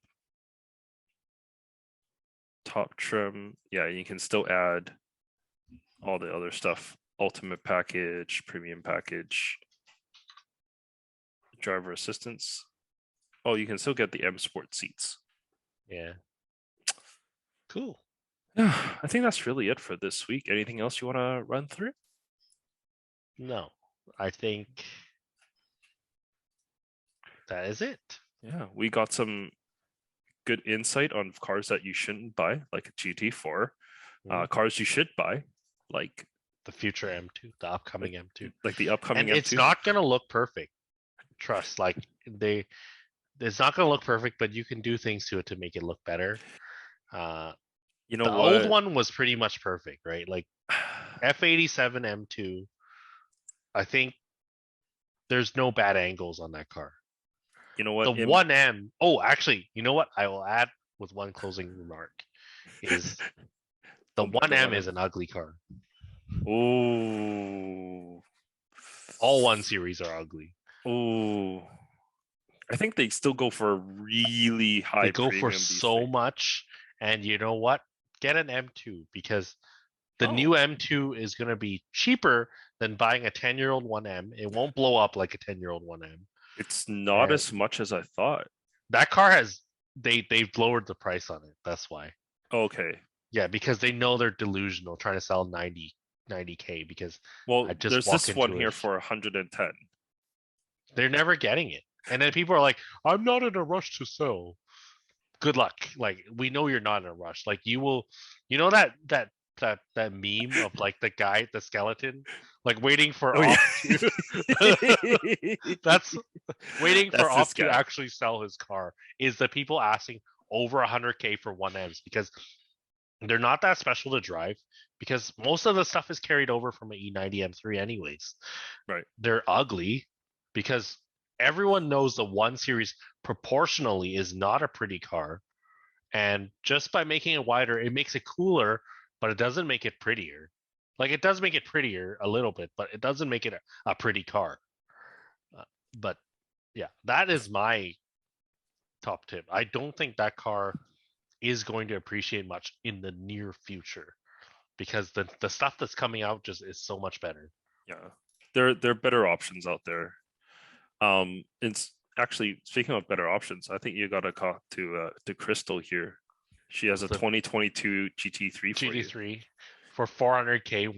top trim. Yeah, you can still add all the other stuff. Ultimate package, premium package, driver assistance. Oh, you can still get the M Sport seats. Yeah. Cool. Yeah, I think that's really it for this week. Anything else you want to run through? No, I think that is it. Yeah, we got some good insight on cars that you shouldn't buy, like a GT4. Mhm. Cars you should buy, like The future M2, the like upcoming M2. like the upcoming And it's M2. not going to look perfect. Trust, like it's not going to look perfect, but you can do things to it to make it look better. Uh, You know the old what? one was pretty much perfect, right? Like F87 M2, I think there's no bad angles on that car. You know The what? 1M, oh, actually, you know what? I will add with one closing remark is the the 1M one. is an ugly car. Oh, All 1 Series are ugly. oh. I think they still go for a really They high go for premium these so days. much, and you know what? Get an M2 because the Oh, new M2 is going to be cheaper than buying a 10-year-old 1M. It won't blow up like a 10-year-old 1M. it's not And as much as I thought. that car has they've lowered the price on it. That's why. Okay. Yeah, because they know they're delusional trying to sell 90K because I Well, just there's walk this one into here it. for 110. They're never getting it. And then people are like, I'm not in a rush to sell. Good luck. Like we know you're not in a rush. Like you will, you know that meme of like the guy, the skeleton, like waiting for Oh yeah. op to that's waiting for That's this op to guy. actually sell his car is the people asking over 100K for 1Ms because they're not that special to drive because most of the stuff is carried over from an E90 M3 anyways. Right. They're ugly because everyone knows the 1 Series proportionally is not a pretty car. And just by making it wider, it makes it cooler, but it doesn't make it prettier. Like it does make it prettier a little bit, but it doesn't make it a pretty car. But yeah, that is my top tip. I don't think that car is going to appreciate much in the near future because the stuff that's coming out just is so much better. Yeah, there are better options out there. It's actually speaking of better options, I think you got to talk to Crystal here. She has a The 2022 GT3 for you. GT3 for 400K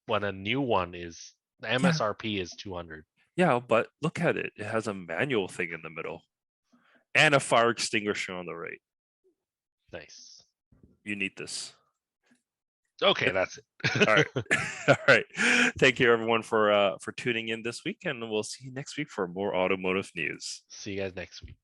when a new one is the Yeah, MSRP is 200. yeah, but look at it. It has a manual thing in the middle and a fire extinguisher on the right. Nice. You need this. Okay, that's All right. it. All right. Thank you everyone for tuning in this week, and we'll see you next week for more automotive news. See you guys next week.